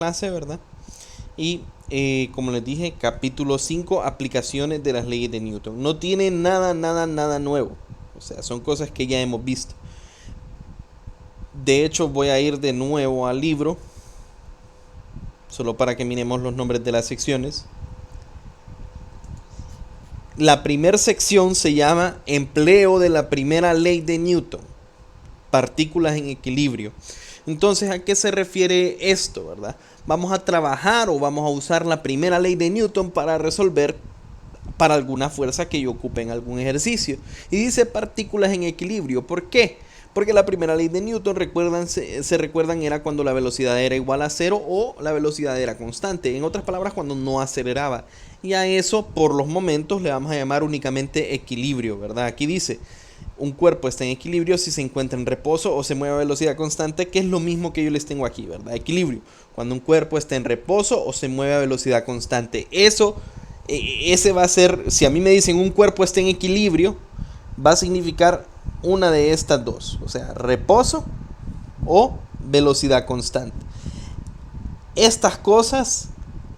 clase, ¿verdad? Y como les dije, capítulo 5, aplicaciones de las leyes de Newton. No tiene nada nuevo. O sea, son cosas que ya hemos visto. De hecho, voy a ir de nuevo al libro, solo para que miremos los nombres de las secciones. La primera sección se llama Empleo de la primera ley de Newton, partículas en equilibrio. Entonces, ¿a qué se refiere esto, verdad? Vamos a trabajar o vamos a usar la primera ley de Newton para resolver para alguna fuerza que yo ocupe en algún ejercicio. Y dice partículas en equilibrio. ¿Por qué? Porque la primera ley de Newton, se recuerdan, era cuando la velocidad era igual a cero o la velocidad era constante. En otras palabras, cuando no aceleraba. Y a eso, por los momentos, le vamos a llamar únicamente equilibrio, ¿verdad? Aquí dice, un cuerpo está en equilibrio si se encuentra en reposo o se mueve a velocidad constante, que es lo mismo que yo les tengo aquí, ¿verdad? Equilibrio. Cuando un cuerpo está en reposo o se mueve a velocidad constante. Ese va a ser, si a mí me dicen un cuerpo está en equilibrio, va a significar una de estas dos, o sea, reposo o velocidad constante. Estas cosas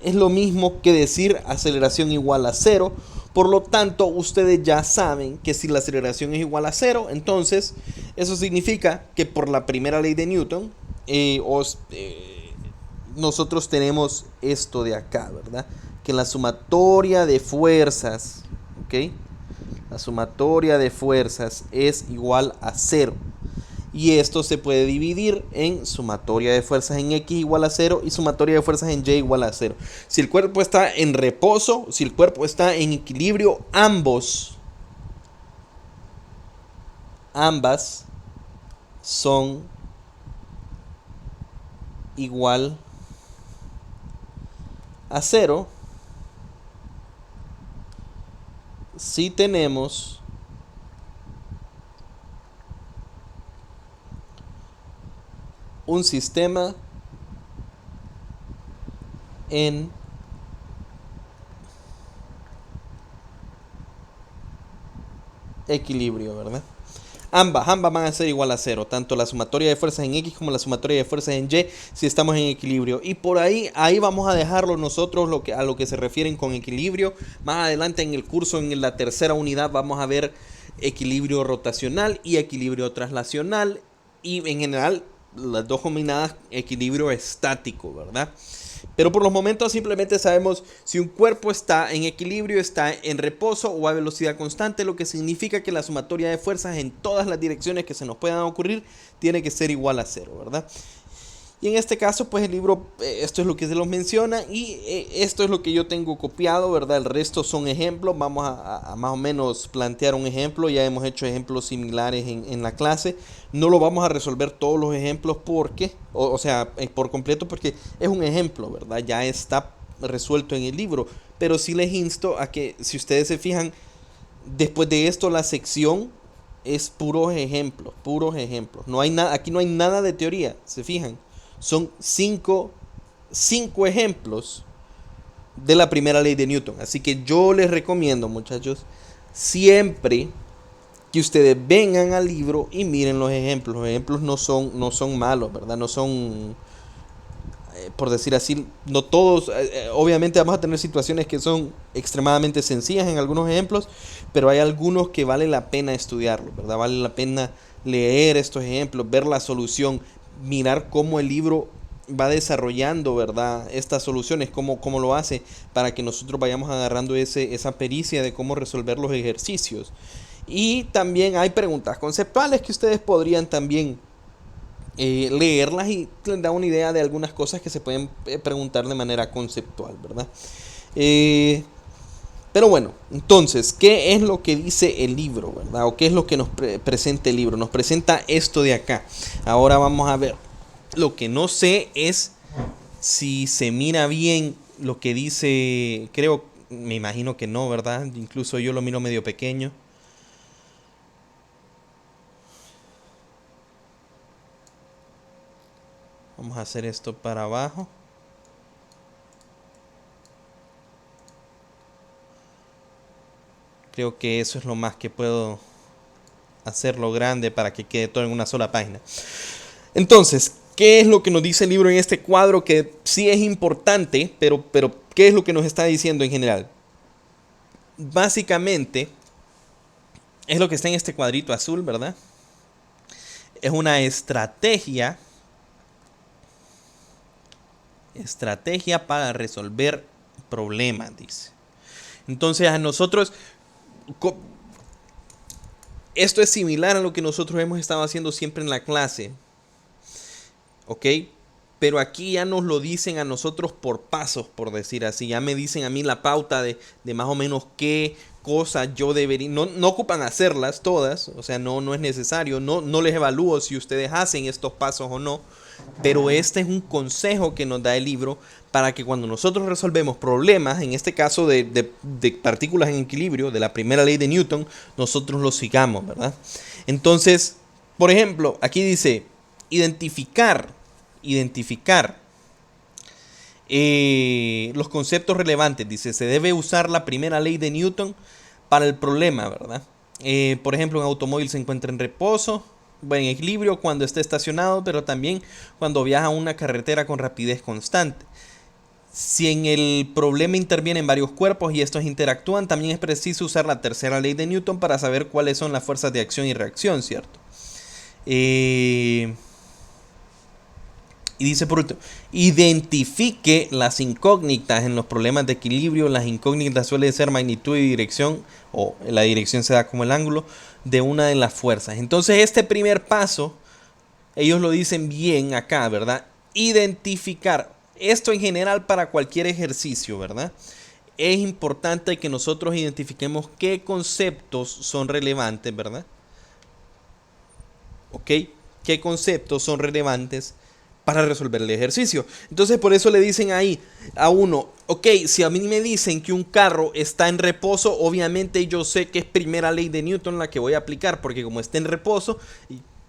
es lo mismo que decir aceleración igual a cero. Por lo tanto, ustedes ya saben que si la aceleración es igual a cero, entonces eso significa que por la primera ley de Newton, nosotros tenemos esto de acá, ¿verdad? Que la sumatoria de fuerzas, ¿ok? La sumatoria de fuerzas es igual a cero. Y esto se puede dividir en sumatoria de fuerzas en X igual a 0 y sumatoria de fuerzas en Y igual a 0. Si el cuerpo está en reposo, si el cuerpo está en equilibrio, ambas son igual a 0 si tenemos un sistema en equilibrio, ¿verdad? Ambas van a ser igual a 0, tanto la sumatoria de fuerzas en X como la sumatoria de fuerzas en Y, si estamos en equilibrio. Y por ahí vamos a dejarlo nosotros a lo que se refieren con equilibrio. Más adelante en el curso, en la tercera unidad, vamos a ver equilibrio rotacional y equilibrio traslacional. Y en general, las dos combinadas, equilibrio estático, ¿verdad? Pero por los momentos simplemente sabemos si un cuerpo está en equilibrio, está en reposo o a velocidad constante, lo que significa que la sumatoria de fuerzas en todas las direcciones que se nos puedan ocurrir tiene que ser igual a cero, ¿verdad? Y en este caso, pues el libro, esto es lo que se los menciona y esto es lo que yo tengo copiado, ¿verdad? El resto son ejemplos, vamos a más o menos plantear un ejemplo, ya hemos hecho ejemplos similares en la clase, no lo vamos a resolver todos los ejemplos porque, o sea, por completo porque es un ejemplo, ¿verdad? Ya está resuelto en el libro, pero sí les insto a que si ustedes se fijan, después de esto la sección es puros ejemplos, puros ejemplos. No hay nada, aquí no hay nada de teoría, ¿se fijan? Son cinco ejemplos de la primera ley de Newton. Así que yo les recomiendo, muchachos, siempre que ustedes vengan al libro y miren los ejemplos. Los ejemplos no son malos, ¿verdad? No son, por decir así, no todos. Obviamente vamos a tener situaciones que son extremadamente sencillas en algunos ejemplos, pero hay algunos que vale la pena estudiarlos, ¿verdad? Vale la pena leer estos ejemplos, ver la solución, mirar cómo el libro va desarrollando, ¿verdad? Estas soluciones, cómo lo hace, para que nosotros vayamos agarrando esa pericia de cómo resolver los ejercicios. Y también hay preguntas conceptuales que ustedes podrían también leerlas y les da una idea de algunas cosas que se pueden preguntar de manera conceptual, ¿verdad? Pero bueno, entonces, ¿qué es lo que dice el libro, verdad? ¿O qué es lo que nos presenta el libro? Nos presenta esto de acá. Ahora vamos a ver. Lo que no sé es si se mira bien lo que dice, me imagino que no, ¿verdad? Incluso yo lo miro medio pequeño. Vamos a hacer esto para abajo. Creo que eso es lo más que puedo hacerlo grande para que quede todo en una sola página. Entonces, ¿Qué es lo que nos dice el libro en este cuadro? Que sí es importante, pero ¿qué es lo que nos está diciendo en general? Básicamente, es lo que está en este cuadrito azul, ¿verdad? Es una estrategia para resolver problemas, dice. Entonces a nosotros, esto es similar a lo que nosotros hemos estado haciendo siempre en la clase, ¿ok? Pero aquí ya nos lo dicen a nosotros por pasos, por decir así. Ya me dicen a mí la pauta de más o menos qué cosas yo debería. No ocupan hacerlas todas, o sea, no es necesario. No les evalúo si ustedes hacen estos pasos o no. Pero este es un consejo que nos da el libro para que cuando nosotros resolvemos problemas, en este caso de partículas en equilibrio, de la primera ley de Newton, nosotros lo sigamos, ¿verdad? Entonces, por ejemplo, aquí dice identificar los conceptos relevantes. Dice, se debe usar la primera ley de Newton para el problema, ¿verdad? Por ejemplo, un automóvil se encuentra en reposo, en equilibrio cuando esté estacionado, pero también cuando viaja a una carretera con rapidez constante. Si en el problema intervienen varios cuerpos y estos interactúan, también es preciso usar la tercera ley de Newton para saber cuáles son las fuerzas de acción y reacción, ¿cierto? Y dice por último, identifique las incógnitas en los problemas de equilibrio. Las incógnitas suelen ser magnitud y dirección, o la dirección se da como el ángulo de una de las fuerzas. Entonces este primer paso, ellos lo dicen bien acá, ¿verdad? Identificar. Esto en general para cualquier ejercicio, ¿verdad? Es importante que nosotros identifiquemos qué conceptos son relevantes, ¿verdad? ¿Ok? ¿Qué conceptos son relevantes para resolver el ejercicio? Entonces por eso le dicen ahí a uno, ok, si a mí me dicen que un carro está en reposo, obviamente yo sé que es primera ley de Newton la que voy a aplicar, porque como está en reposo,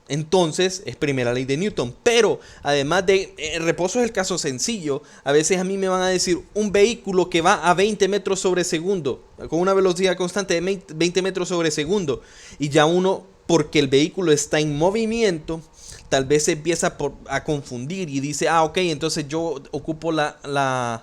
entonces es primera ley de Newton. Pero además de reposo es el caso sencillo. A veces a mí me van a decir un vehículo que va a 20 metros sobre segundo, con una velocidad constante de 20 metros sobre segundo, y ya uno, porque el vehículo está en movimiento, tal vez se empieza a confundir y dice, ok, entonces yo ocupo la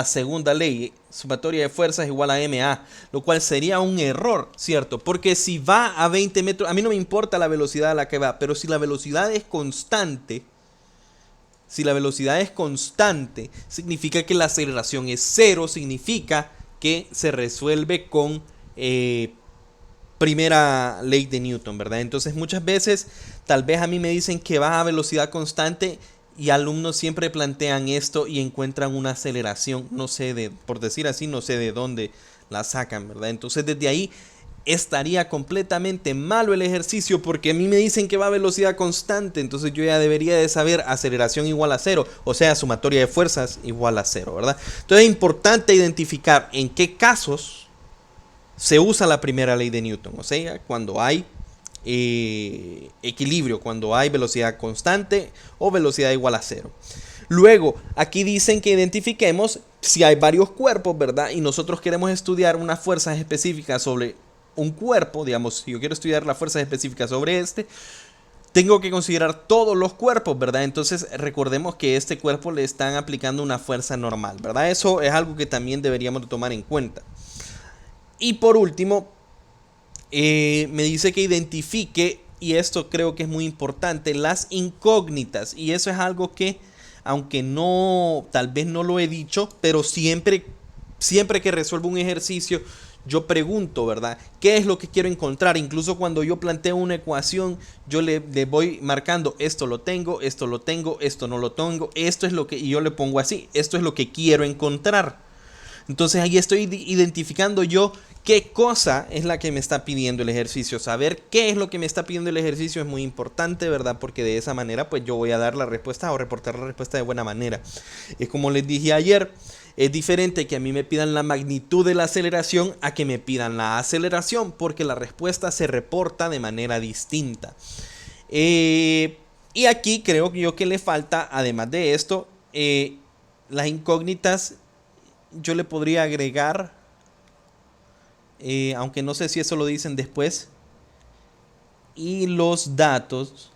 segunda ley, sumatoria de fuerzas igual a MA, lo cual sería un error, ¿cierto? Porque si va a 20 metros, a mí no me importa la velocidad a la que va, pero si la velocidad es constante, significa que la aceleración es cero, significa que se resuelve con primera ley de Newton, ¿verdad? Entonces muchas veces tal vez a mí me dicen que va a velocidad constante y alumnos siempre plantean esto y encuentran una aceleración, no sé, por decir así, no sé de dónde la sacan, ¿verdad? Entonces desde ahí estaría completamente malo el ejercicio porque a mí me dicen que va a velocidad constante, entonces yo ya debería de saber aceleración igual a cero, o sea, sumatoria de fuerzas igual a cero, ¿verdad? Entonces es importante identificar en qué casos se usa la primera ley de Newton, o sea, cuando hay equilibrio, cuando hay velocidad constante o velocidad igual a cero. Luego, aquí dicen que identifiquemos si hay varios cuerpos, ¿verdad? Y nosotros queremos estudiar unas fuerzas específicas sobre un cuerpo, digamos, si yo quiero estudiar las fuerzas específicas sobre este, tengo que considerar todos los cuerpos, ¿verdad? Entonces recordemos que a este cuerpo le están aplicando una fuerza normal, ¿verdad? Eso es algo que también deberíamos de tomar en cuenta. Y por último, me dice que identifique, y esto creo que es muy importante, las incógnitas. Y eso es algo que, aunque no, tal vez no lo he dicho, pero siempre que resuelvo un ejercicio, yo pregunto, ¿verdad? ¿Qué es lo que quiero encontrar? Incluso cuando yo planteo una ecuación, yo le voy marcando, esto lo tengo, esto no lo tengo, esto es lo que, y yo le pongo así, esto es lo que quiero encontrar. Entonces ahí estoy identificando yo qué cosa es la que me está pidiendo el ejercicio. Saber qué es lo que me está pidiendo el ejercicio es muy importante, ¿verdad? Porque de esa manera pues yo voy a dar la respuesta o reportar la respuesta de buena manera. Es como les dije ayer, es diferente que a mí me pidan la magnitud de la aceleración a que me pidan la aceleración, porque la respuesta se reporta de manera distinta. Y aquí creo yo que le falta, además de esto, las incógnitas. Yo le podría agregar, aunque no sé si eso lo dicen después, y los datos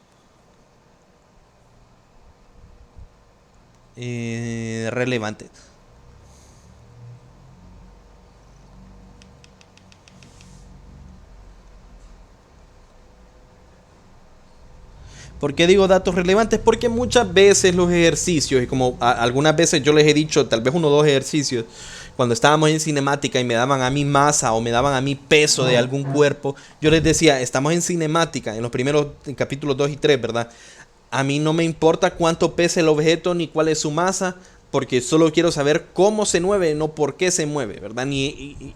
relevantes. ¿Por qué digo datos relevantes? Porque muchas veces los ejercicios, y como algunas veces yo les he dicho, tal vez uno o dos ejercicios, cuando estábamos en cinemática y me daban a mí masa o me daban a mí peso de algún cuerpo, yo les decía, estamos en cinemática, en los primeros en capítulos 2 y 3, ¿verdad? A mí no me importa cuánto pesa el objeto ni cuál es su masa, porque solo quiero saber cómo se mueve, no por qué se mueve, ¿verdad?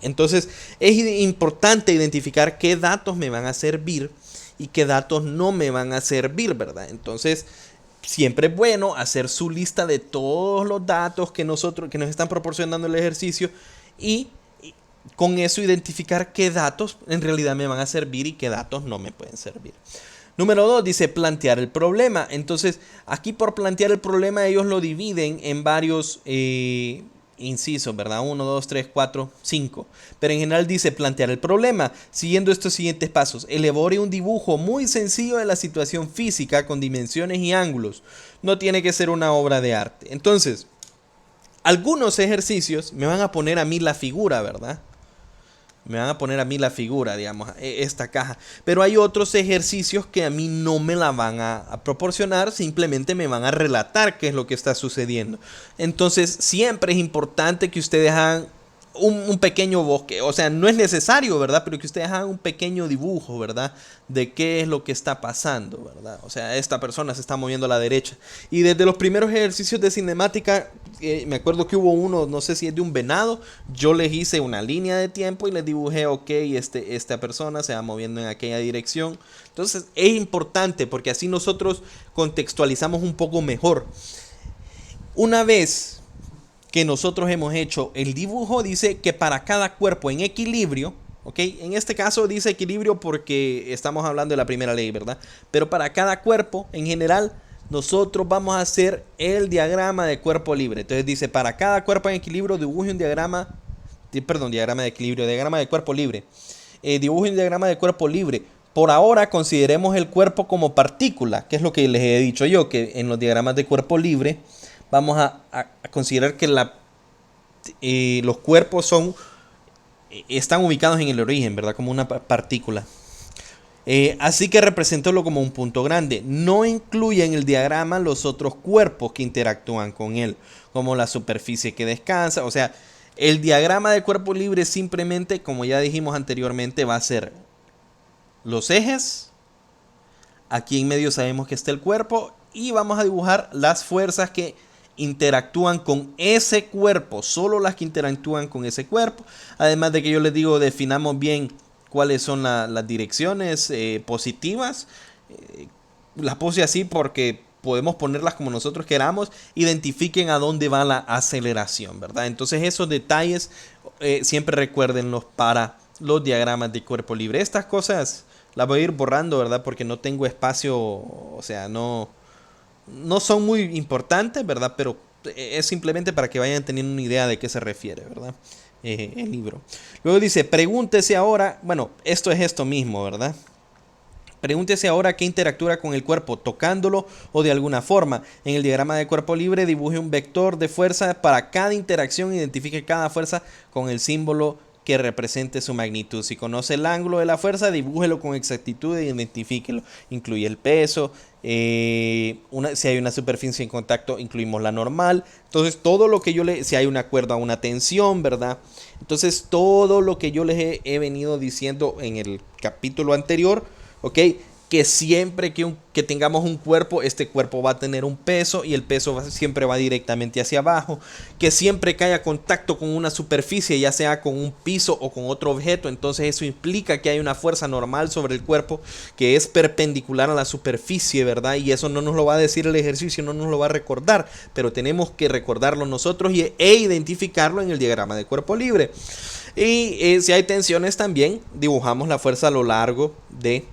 Entonces es importante identificar qué datos me van a servir y qué datos no me van a servir, ¿verdad? Entonces, siempre es bueno hacer su lista de todos los datos que nos están proporcionando el ejercicio y con eso identificar qué datos en realidad me van a servir y qué datos no me pueden servir. Número 2 dice plantear el problema. Entonces, aquí por plantear el problema ellos lo dividen en varios incisos, ¿verdad? 1, 2, 3, 4, 5. Pero en general dice plantear el problema, siguiendo estos siguientes pasos. Elabore un dibujo muy sencillo de la situación física con dimensiones y ángulos. No tiene que ser una obra de arte. Entonces, algunos ejercicios me van a poner a mí la figura, ¿verdad? Me van a poner a mí la figura, digamos, esta caja. Pero hay otros ejercicios que a mí no me la van a proporcionar, simplemente me van a relatar qué es lo que está sucediendo. Entonces, siempre es importante que ustedes hagan un pequeño bosque. O sea, no es necesario, ¿verdad? Pero que ustedes hagan un pequeño dibujo, ¿verdad? De qué es lo que está pasando, ¿verdad? O sea, esta persona se está moviendo a la derecha. Y desde los primeros ejercicios de cinemática, me acuerdo que hubo uno, no sé si es de un venado, yo les hice una línea de tiempo y les dibujé, ok, esta persona se va moviendo en aquella dirección. Entonces es importante porque así nosotros contextualizamos un poco mejor. Una vez que nosotros hemos hecho el dibujo, dice que para cada cuerpo en equilibrio, ¿ok? En este caso dice equilibrio porque estamos hablando de la primera ley, ¿verdad? Pero para cada cuerpo en general, nosotros vamos a hacer el diagrama de cuerpo libre. Entonces dice, para cada cuerpo en equilibrio, dibuje un diagrama de equilibrio, diagrama de cuerpo libre. Dibuje un diagrama de cuerpo libre. Por ahora consideremos el cuerpo como partícula, que es lo que les he dicho yo, que en los diagramas de cuerpo libre vamos a considerar que los cuerpos están ubicados en el origen, ¿verdad? Como una partícula. Así que represéntalo como un punto grande. No incluye en el diagrama los otros cuerpos que interactúan con él, como la superficie que descansa. O sea, el diagrama de cuerpo libre simplemente, como ya dijimos anteriormente, va a ser los ejes. Aquí en medio sabemos que está el cuerpo y vamos a dibujar las fuerzas que interactúan con ese cuerpo, solo las que interactúan con ese cuerpo. Además de que yo les digo, definamos bien cuáles son las direcciones positivas. Las puse así porque podemos ponerlas como nosotros queramos. Identifiquen a dónde va la aceleración, ¿verdad? Entonces esos detalles siempre recuérdenlos para los diagramas de cuerpo libre. Estas cosas las voy a ir borrando, ¿verdad? Porque no tengo espacio, o sea, no son muy importantes, ¿verdad? Pero es simplemente para que vayan teniendo una idea de qué se refiere, ¿verdad? El libro. Luego dice, pregúntese ahora, bueno, esto es esto mismo, ¿verdad? Pregúntese ahora qué interactúa con el cuerpo, tocándolo o de alguna forma. En el diagrama de cuerpo libre dibuje un vector de fuerza para cada interacción, identifique cada fuerza con el símbolo que represente su magnitud. Si conoce el ángulo de la fuerza, dibújelo con exactitud e identifíquelo. Incluye el peso. Si hay una superficie en contacto, incluimos la normal. Entonces, todo lo que si hay un acuerdo a una tensión, ¿verdad? Entonces, todo lo que yo les he venido diciendo en el capítulo anterior, ¿ok? Que siempre que tengamos un cuerpo, este cuerpo va a tener un peso y el peso siempre va directamente hacia abajo. Que siempre que haya contacto con una superficie, ya sea con un piso o con otro objeto, entonces eso implica que hay una fuerza normal sobre el cuerpo que es perpendicular a la superficie, ¿verdad? Y eso no nos lo va a decir el ejercicio, no nos lo va a recordar, pero tenemos que recordarlo nosotros e identificarlo en el diagrama de cuerpo libre. Y si hay tensiones también, dibujamos la fuerza a lo largo de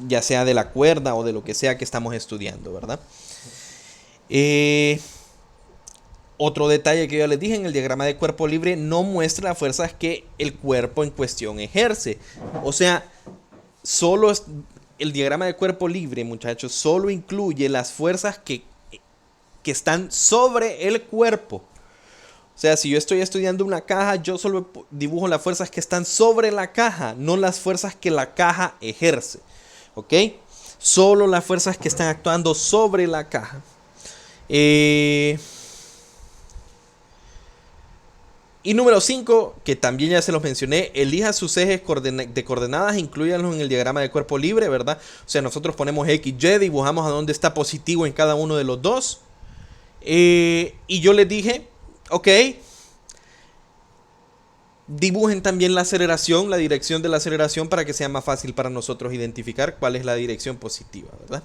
ya sea de la cuerda o de lo que sea que estamos estudiando, ¿verdad? Otro detalle que yo les dije, en el diagrama de cuerpo libre no muestra las fuerzas que el cuerpo en cuestión ejerce. O sea, el diagrama de cuerpo libre, muchachos, solo incluye las fuerzas que que están sobre el cuerpo. O sea, si yo estoy estudiando una caja, yo solo dibujo las fuerzas que están sobre la caja, no las fuerzas que la caja ejerce. ¿Ok? Solo las fuerzas que están actuando sobre la caja. Y número 5, que también ya se los mencioné, elija sus ejes de coordenadas e incluyanlos en el diagrama de cuerpo libre, ¿verdad? O sea, nosotros ponemos X, Y, dibujamos a dónde está positivo en cada uno de los dos. Y yo les dije, ok, dibujen también la aceleración, la dirección de la aceleración, para que sea más fácil para nosotros identificar cuál es la dirección positiva, ¿verdad?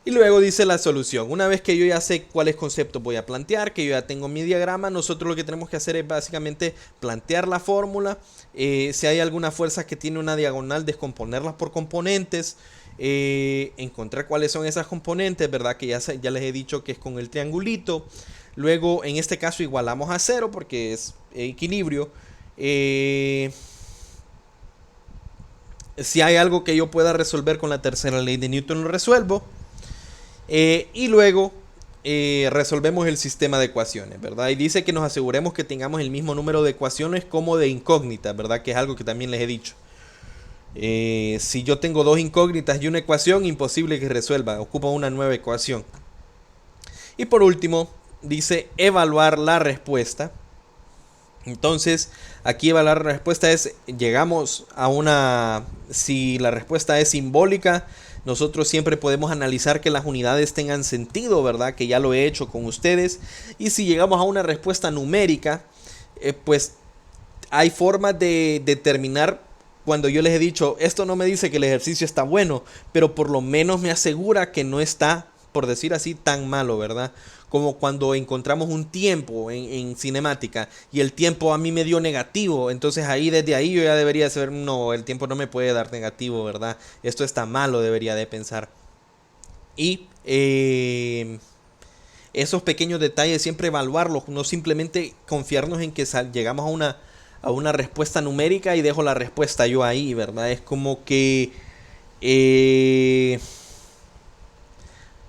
Y luego dice la solución. Una vez que yo ya sé cuáles conceptos voy a plantear, que yo ya tengo mi diagrama, nosotros lo que tenemos que hacer es básicamente plantear la fórmula. Si hay alguna fuerza que tiene una diagonal, descomponerlas por componentes. Encontrar cuáles son esas componentes, ¿verdad? Que ya les he dicho que es con el triangulito. Luego, en este caso, igualamos a 0 porque es equilibrio. Si hay algo que yo pueda resolver con la tercera ley de Newton, lo resuelvo. Y luego resolvemos el sistema de ecuaciones, ¿verdad? Y dice que nos aseguremos que tengamos el mismo número de ecuaciones como de incógnitas, ¿verdad? Que es algo que también les he dicho. Si yo tengo dos incógnitas y una ecuación, imposible que resuelva, ocupa una nueva ecuación. Y por último, dice evaluar la respuesta. Entonces, aquí evaluar la respuesta es, llegamos a una, si la respuesta es simbólica, nosotros siempre podemos analizar que las unidades tengan sentido, ¿verdad? Que ya lo he hecho con ustedes. Y si llegamos a una respuesta numérica, pues hay formas de determinar. Cuando yo les he dicho, esto no me dice que el ejercicio está bueno, pero por lo menos me asegura que no está, por decir así, tan malo, ¿verdad? Como cuando encontramos un tiempo en cinemática y el tiempo a mí me dio negativo, entonces ahí desde ahí yo ya debería saber, no, el tiempo no me puede dar negativo, ¿verdad? Esto está malo, debería de pensar. Y esos pequeños detalles siempre evaluarlos, no simplemente confiarnos en que llegamos a una respuesta numérica y dejo la respuesta yo ahí, ¿verdad? Es como que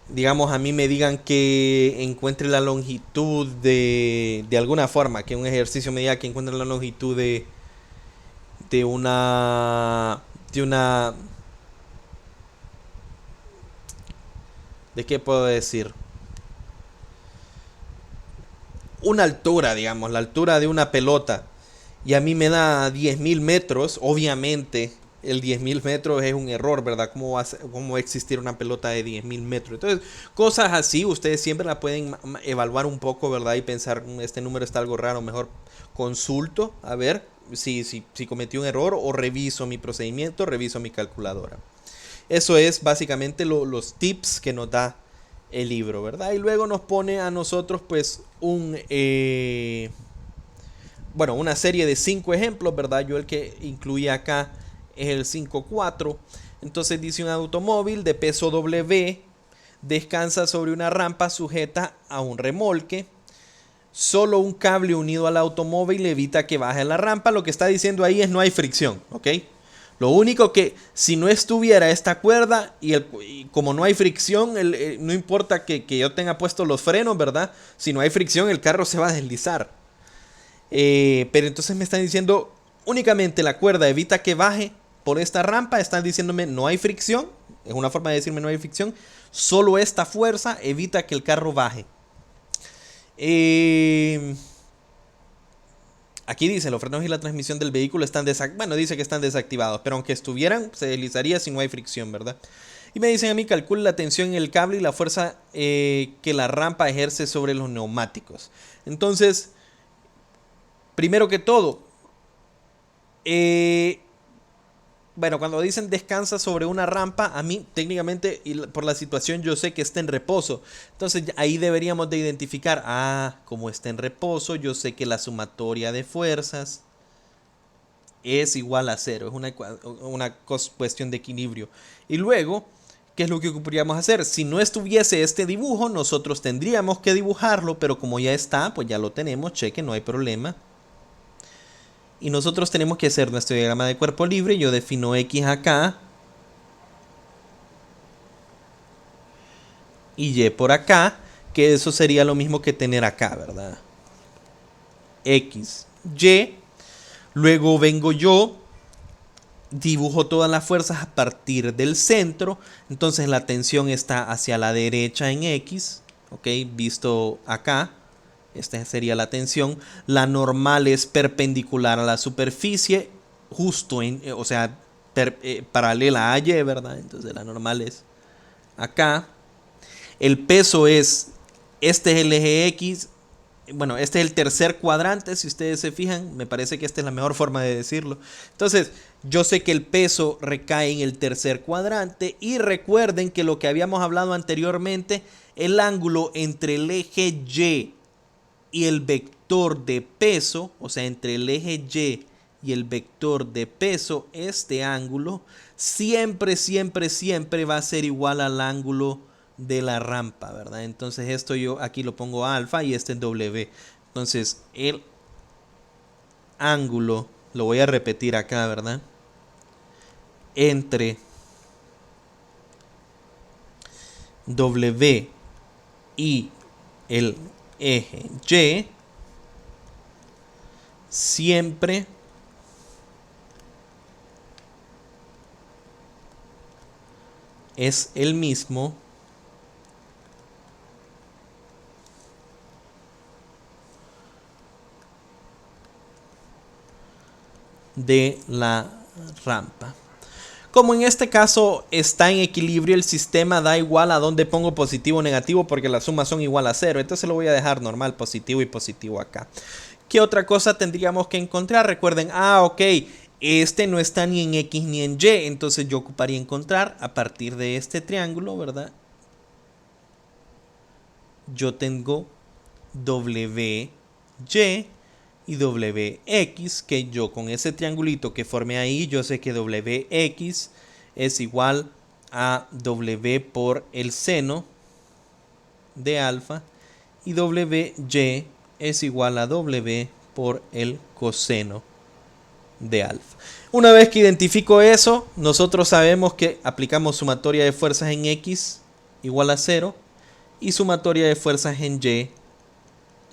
digamos, a mí me digan que encuentre la longitud de alguna forma, que un ejercicio me diga que encuentre la longitud de una, ¿de qué puedo decir? Una altura, digamos, la altura de una pelota, y a mí me da 10.000 metros, obviamente el 10.000 metros es un error, ¿verdad? ¿Cómo va a existir una pelota de 10.000 metros? Entonces, cosas así, ustedes siempre la pueden evaluar un poco, ¿verdad? Y pensar, este número está algo raro, mejor consulto, a ver si cometí un error, o reviso mi procedimiento, reviso mi calculadora. Eso es básicamente los tips que nos da el libro, ¿verdad? Y luego nos pone a nosotros, pues, una serie de 5 ejemplos, ¿verdad? Yo el que incluí acá es el 5.4. Entonces dice: un automóvil de peso W descansa sobre una rampa sujeta a un remolque. Solo un cable unido al automóvil evita que baje la rampa. Lo que está diciendo ahí es: no hay fricción, ¿ok? Lo único que, si no estuviera esta cuerda y como no hay fricción, no importa que yo tenga puestos los frenos, ¿verdad? Si no hay fricción, el carro se va a deslizar. Pero entonces me están diciendo, únicamente la cuerda evita que baje por esta rampa. Están diciéndome, no hay fricción. Es una forma de decirme, no hay fricción. Solo esta fuerza evita que el carro baje. Aquí dice: los frenos y la transmisión del vehículo están dice que están desactivados, pero aunque estuvieran, se deslizaría si no hay fricción, ¿verdad? Y me dicen a mí: calcula la tensión en el cable y la fuerza que la rampa ejerce sobre los neumáticos. Entonces, primero que todo, cuando dicen descansa sobre una rampa, a mí técnicamente, y por la situación, yo sé que está en reposo. Entonces ahí deberíamos de identificar, como está en reposo, yo sé que la sumatoria de fuerzas es igual a 0. Es una cuestión de equilibrio. Y luego, ¿qué es lo que podríamos hacer? Si no estuviese este dibujo, nosotros tendríamos que dibujarlo, pero como ya está, pues ya lo tenemos, cheque, no hay problema. Y nosotros tenemos que hacer nuestro diagrama de cuerpo libre. Yo defino X acá y Y por acá, que eso sería lo mismo que tener acá, ¿verdad? X, Y. Luego vengo yo, dibujo todas las fuerzas a partir del centro. Entonces la tensión está hacia la derecha en X, ¿ok? Visto acá. Esta sería la tensión. La normal es perpendicular a la superficie, justo en, o sea, paralela a Y, ¿verdad? Entonces la normal es acá. El peso es, este es el eje X. Bueno, este es el tercer cuadrante, si ustedes se fijan, me parece que esta es la mejor forma de decirlo. Entonces, yo sé que el peso recae en el tercer cuadrante y recuerden que lo que habíamos hablado anteriormente, el ángulo entre el eje y el vector de peso, o sea, entre el eje y el vector de peso, este ángulo siempre, siempre, siempre va a ser igual al ángulo de la rampa, ¿verdad? Entonces esto yo aquí lo pongo alfa y este es W. Entonces el ángulo, lo voy a repetir acá, ¿verdad? Entre W y el eje Y siempre es el mismo de la rampa. Como en este caso está en equilibrio el sistema, da igual a dónde pongo positivo o negativo porque las sumas son igual a 0. Entonces lo voy a dejar normal, positivo y positivo acá. ¿Qué otra cosa tendríamos que encontrar? Recuerden, ok, este no está ni en X ni en Y. Entonces yo ocuparía encontrar a partir de este triángulo, ¿verdad? Yo tengo WY y WX, que yo con ese triangulito que formé ahí, yo sé que WX es igual a W por el seno de alfa y WY es igual a W por el coseno de alfa. Una vez que identifico eso, nosotros sabemos que aplicamos sumatoria de fuerzas en X igual a 0 y sumatoria de fuerzas en Y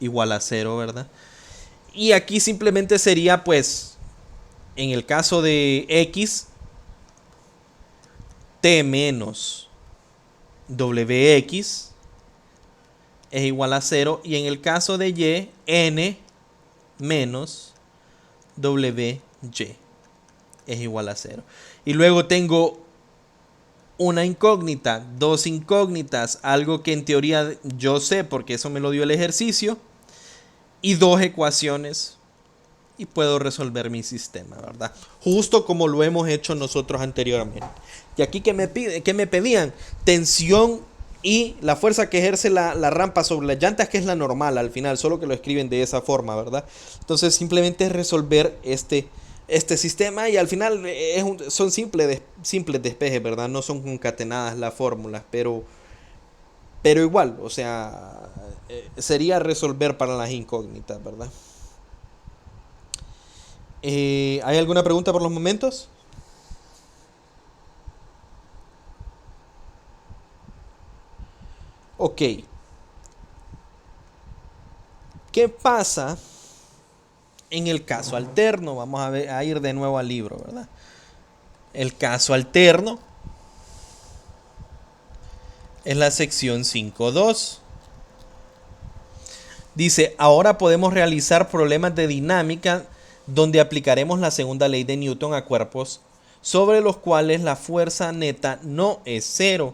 igual a 0, ¿verdad? Y aquí simplemente sería, pues, en el caso de X, T menos WX es igual a 0. Y en el caso de Y, N menos WY es igual a 0. Y luego tengo una incógnita, dos incógnitas, algo que en teoría yo sé porque eso me lo dio el ejercicio, y dos ecuaciones y puedo resolver mi sistema, ¿verdad? Justo como lo hemos hecho nosotros anteriormente. Y aquí que me pedían tensión y la fuerza que ejerce la rampa sobre las llantas, que es la normal al final, solo que lo escriben de esa forma, ¿verdad? Entonces simplemente es resolver este sistema y al final son simples despejes, ¿verdad? No son concatenadas las fórmulas, pero igual, o sea, sería resolver para las incógnitas, ¿verdad? ¿Hay alguna pregunta por los momentos? Ok. ¿Qué pasa en el caso alterno? Vamos a ir de nuevo al libro, ¿verdad? El caso alterno es la sección 5.2. Dice, ahora podemos realizar problemas de dinámica donde aplicaremos la segunda ley de Newton a cuerpos sobre los cuales la fuerza neta no es cero.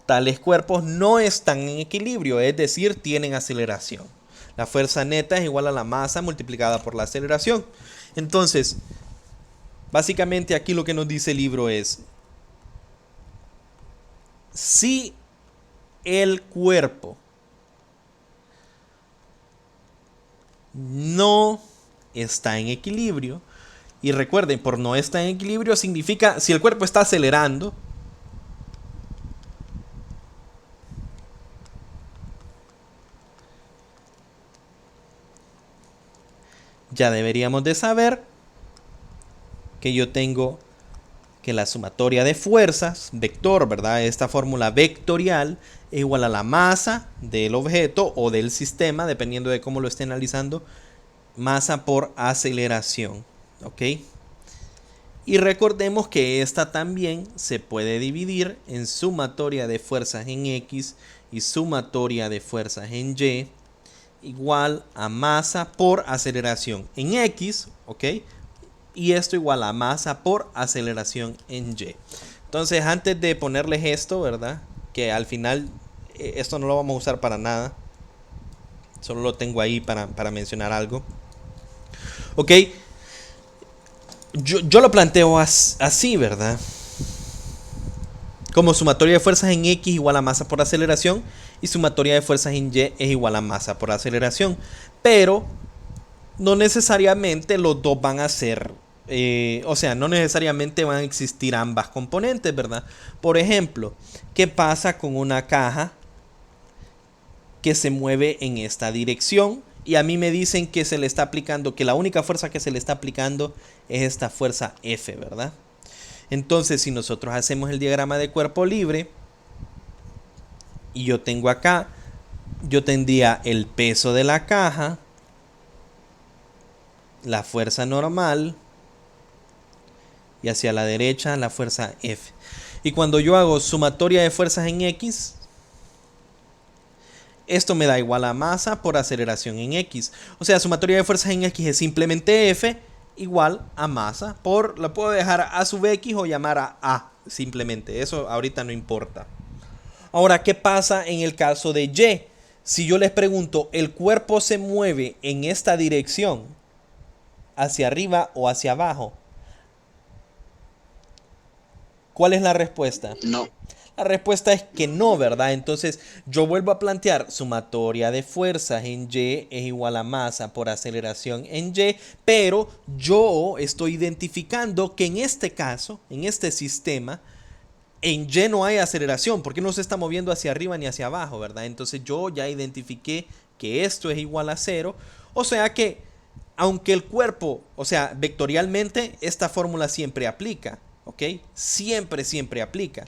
Tales cuerpos no están en equilibrio, es decir, tienen aceleración. La fuerza neta es igual a la masa multiplicada por la aceleración. Entonces, básicamente aquí lo que nos dice el libro es, si el cuerpo no está en equilibrio, y recuerden, por no estar en equilibrio significa si el cuerpo está acelerando, ya deberíamos de saber que yo tengo que la sumatoria de fuerzas, vector, ¿verdad? Esta fórmula vectorial es igual a la masa del objeto o del sistema, dependiendo de cómo lo esté analizando, masa por aceleración, ¿ok? Y recordemos que esta también se puede dividir en sumatoria de fuerzas en X y sumatoria de fuerzas en Y igual a masa por aceleración en X, ¿ok? Y esto igual a masa por aceleración en Y. Entonces, antes de ponerles esto, ¿verdad? Que al final esto no lo vamos a usar para nada. Solo lo tengo ahí para mencionar algo. Ok. Yo lo planteo así, ¿verdad? Como sumatoria de fuerzas en X igual a masa por aceleración y sumatoria de fuerzas en Y es igual a masa por aceleración. Pero no necesariamente los dos van a ser, o sea, no necesariamente van a existir ambas componentes, ¿verdad? Por ejemplo, ¿qué pasa con una caja que se mueve en esta dirección? Y a mí me dicen que se le está aplicando, que la única fuerza que se le está aplicando es esta fuerza F, ¿verdad? Entonces, si nosotros hacemos el diagrama de cuerpo libre, y yo tengo acá, yo tendría el peso de la caja, la fuerza normal, y hacia la derecha la fuerza F. Y cuando yo hago sumatoria de fuerzas en X, esto me da igual a masa por aceleración en X. O sea, sumatoria de fuerzas en X es simplemente F igual a masa por, la puedo dejar a sub X o llamar a simplemente. Eso ahorita no importa. Ahora, ¿qué pasa en el caso de Y? Si yo les pregunto, ¿el cuerpo se mueve en esta dirección? ¿Hacia arriba o hacia abajo? ¿Cuál es la respuesta? No. La respuesta es que no, ¿verdad? Entonces yo vuelvo a plantear sumatoria de fuerzas en Y es igual a masa por aceleración en Y, pero yo estoy identificando que en este caso, en este sistema, en Y no hay aceleración, porque no se está moviendo hacia arriba ni hacia abajo, ¿verdad? Entonces yo ya identifiqué que esto es igual a 0, o sea que aunque el cuerpo, o sea, vectorialmente, esta fórmula siempre aplica, ¿ok? Siempre aplica.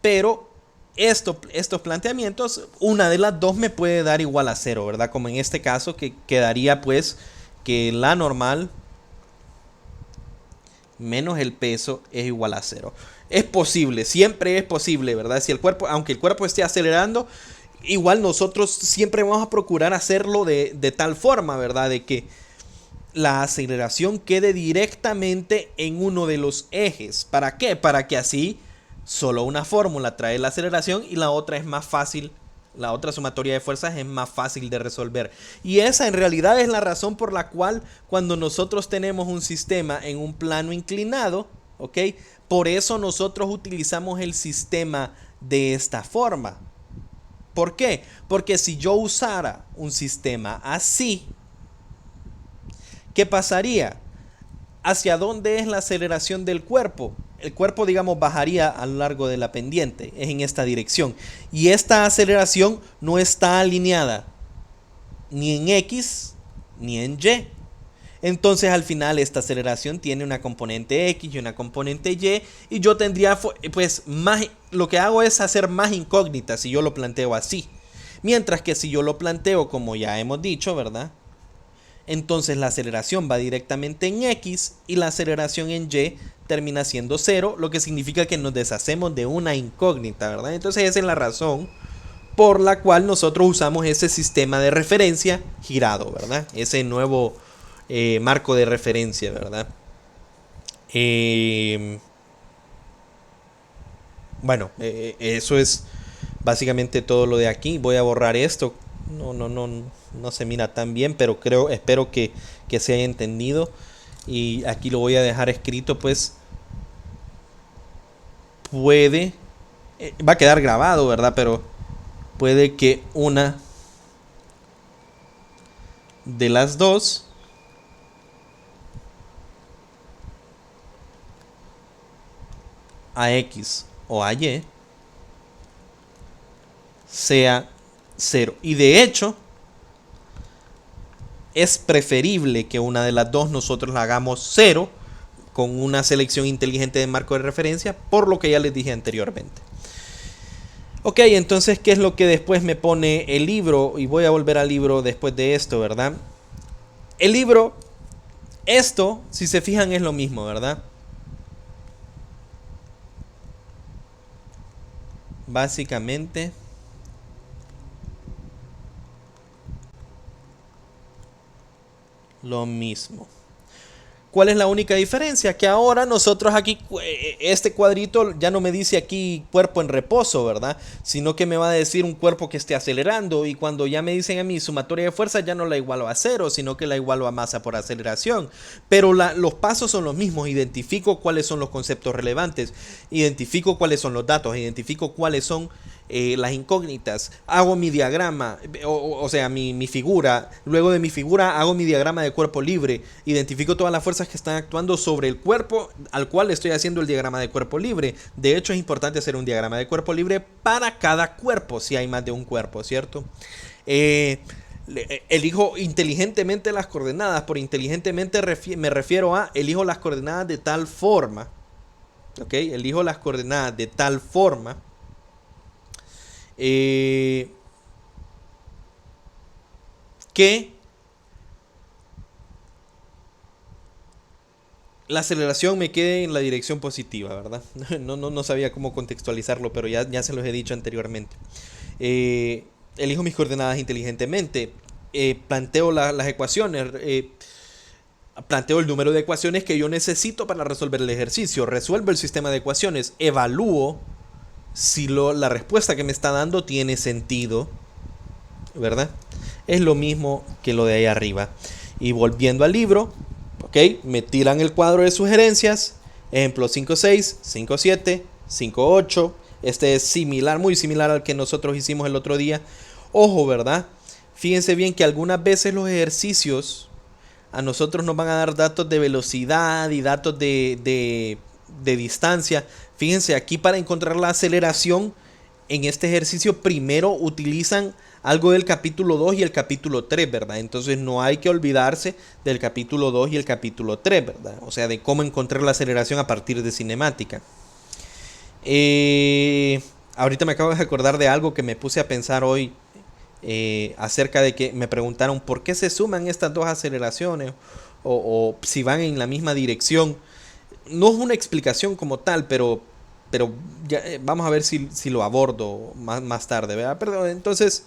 Pero estos planteamientos, una de las dos me puede dar igual a 0, ¿verdad? Como en este caso, que quedaría pues que la normal menos el peso es igual a 0. Es posible, siempre es posible, ¿verdad? Si el cuerpo, aunque el cuerpo esté acelerando, igual nosotros siempre vamos a procurar hacerlo de tal forma, ¿verdad? De que la aceleración quede directamente en uno de los ejes. ¿Para qué? Para que así solo una fórmula trae la aceleración y la otra es más fácil. La otra sumatoria de fuerzas es más fácil de resolver. Y esa en realidad es la razón por la cual cuando nosotros tenemos un sistema en un plano inclinado, ¿ok? Por eso nosotros utilizamos el sistema de esta forma. ¿Por qué? Porque si yo usara un sistema así, ¿qué pasaría? ¿Hacia dónde es la aceleración del cuerpo? El cuerpo, digamos, bajaría a lo largo de la pendiente, es en esta dirección. Y esta aceleración no está alineada ni en X ni en Y. Entonces al final esta aceleración tiene una componente X y una componente Y. Y yo tendría, pues, más, lo que hago es hacer más incógnitas si yo lo planteo así. Mientras que si yo lo planteo como ya hemos dicho, ¿verdad? Entonces la aceleración va directamente en X y la aceleración en Y termina siendo 0, lo que significa que nos deshacemos de una incógnita, ¿verdad? Entonces esa es la razón por la cual nosotros usamos ese sistema de referencia girado, ¿verdad? Ese nuevo marco de referencia, ¿verdad? Bueno, eso es básicamente todo lo de aquí. Voy a borrar esto. No se mira tan bien, pero espero que se haya entendido. Y aquí lo voy a dejar escrito, pues puede, va a quedar grabado, ¿verdad? Pero puede que una de las dos a X o a Y sea 0. Y de hecho, es preferible que una de las dos nosotros la hagamos 0 con una selección inteligente de marco de referencia, por lo que ya les dije anteriormente. Ok, entonces, ¿qué es lo que después me pone el libro? Y voy a volver al libro después de esto, ¿verdad? El libro, esto, si se fijan, es lo mismo, ¿verdad? Básicamente, lo mismo. ¿Cuál es la única diferencia? Que ahora nosotros aquí, este cuadrito ya no me dice aquí cuerpo en reposo, ¿verdad? Sino que me va a decir un cuerpo que esté acelerando. Y cuando ya me dicen a mí sumatoria de fuerza, ya no la igualo a cero, sino que la igualo a masa por aceleración. Pero los pasos son los mismos. Identifico cuáles son los conceptos relevantes. Identifico cuáles son los datos. Identifico cuáles son las incógnitas, hago mi diagrama, o sea, mi figura. Luego de mi figura hago mi diagrama de cuerpo libre, identifico todas las fuerzas que están actuando sobre el cuerpo al cual estoy haciendo el diagrama de cuerpo libre. De hecho, es importante hacer un diagrama de cuerpo libre para cada cuerpo, si hay más de un cuerpo, ¿cierto? Elijo inteligentemente las coordenadas. Por inteligentemente me refiero a elijo las coordenadas de tal forma, ¿ok? Elijo las coordenadas de tal forma que la aceleración me quede en la dirección positiva, ¿verdad? No sabía cómo contextualizarlo, pero ya se los he dicho anteriormente. Elijo mis coordenadas inteligentemente. Planteo las ecuaciones. Planteo el número de ecuaciones que yo necesito para resolver el ejercicio. Resuelvo el sistema de ecuaciones. Evalúo si la respuesta que me está dando tiene sentido, ¿verdad? Es lo mismo que lo de ahí arriba. Y volviendo al libro, ok, me tiran el cuadro de sugerencias. Ejemplo 5.6, 5.7, 5.8. Este es similar, muy similar al que nosotros hicimos el otro día. Ojo, ¿verdad? Fíjense bien que algunas veces los ejercicios a nosotros nos van a dar datos de velocidad y datos de distancia. Fíjense, aquí para encontrar la aceleración en este ejercicio primero utilizan algo del capítulo 2 y el capítulo 3, ¿verdad? Entonces no hay que olvidarse del capítulo 2 y el capítulo 3, ¿verdad? O sea, de cómo encontrar la aceleración a partir de cinemática. Ahorita me acabo de acordar de algo que me puse a pensar hoy, acerca de que me preguntaron por qué se suman estas dos aceleraciones o si van en la misma dirección. No es una explicación como tal, pero ya, vamos a ver si lo abordo más tarde, ¿verdad? Perdón, entonces,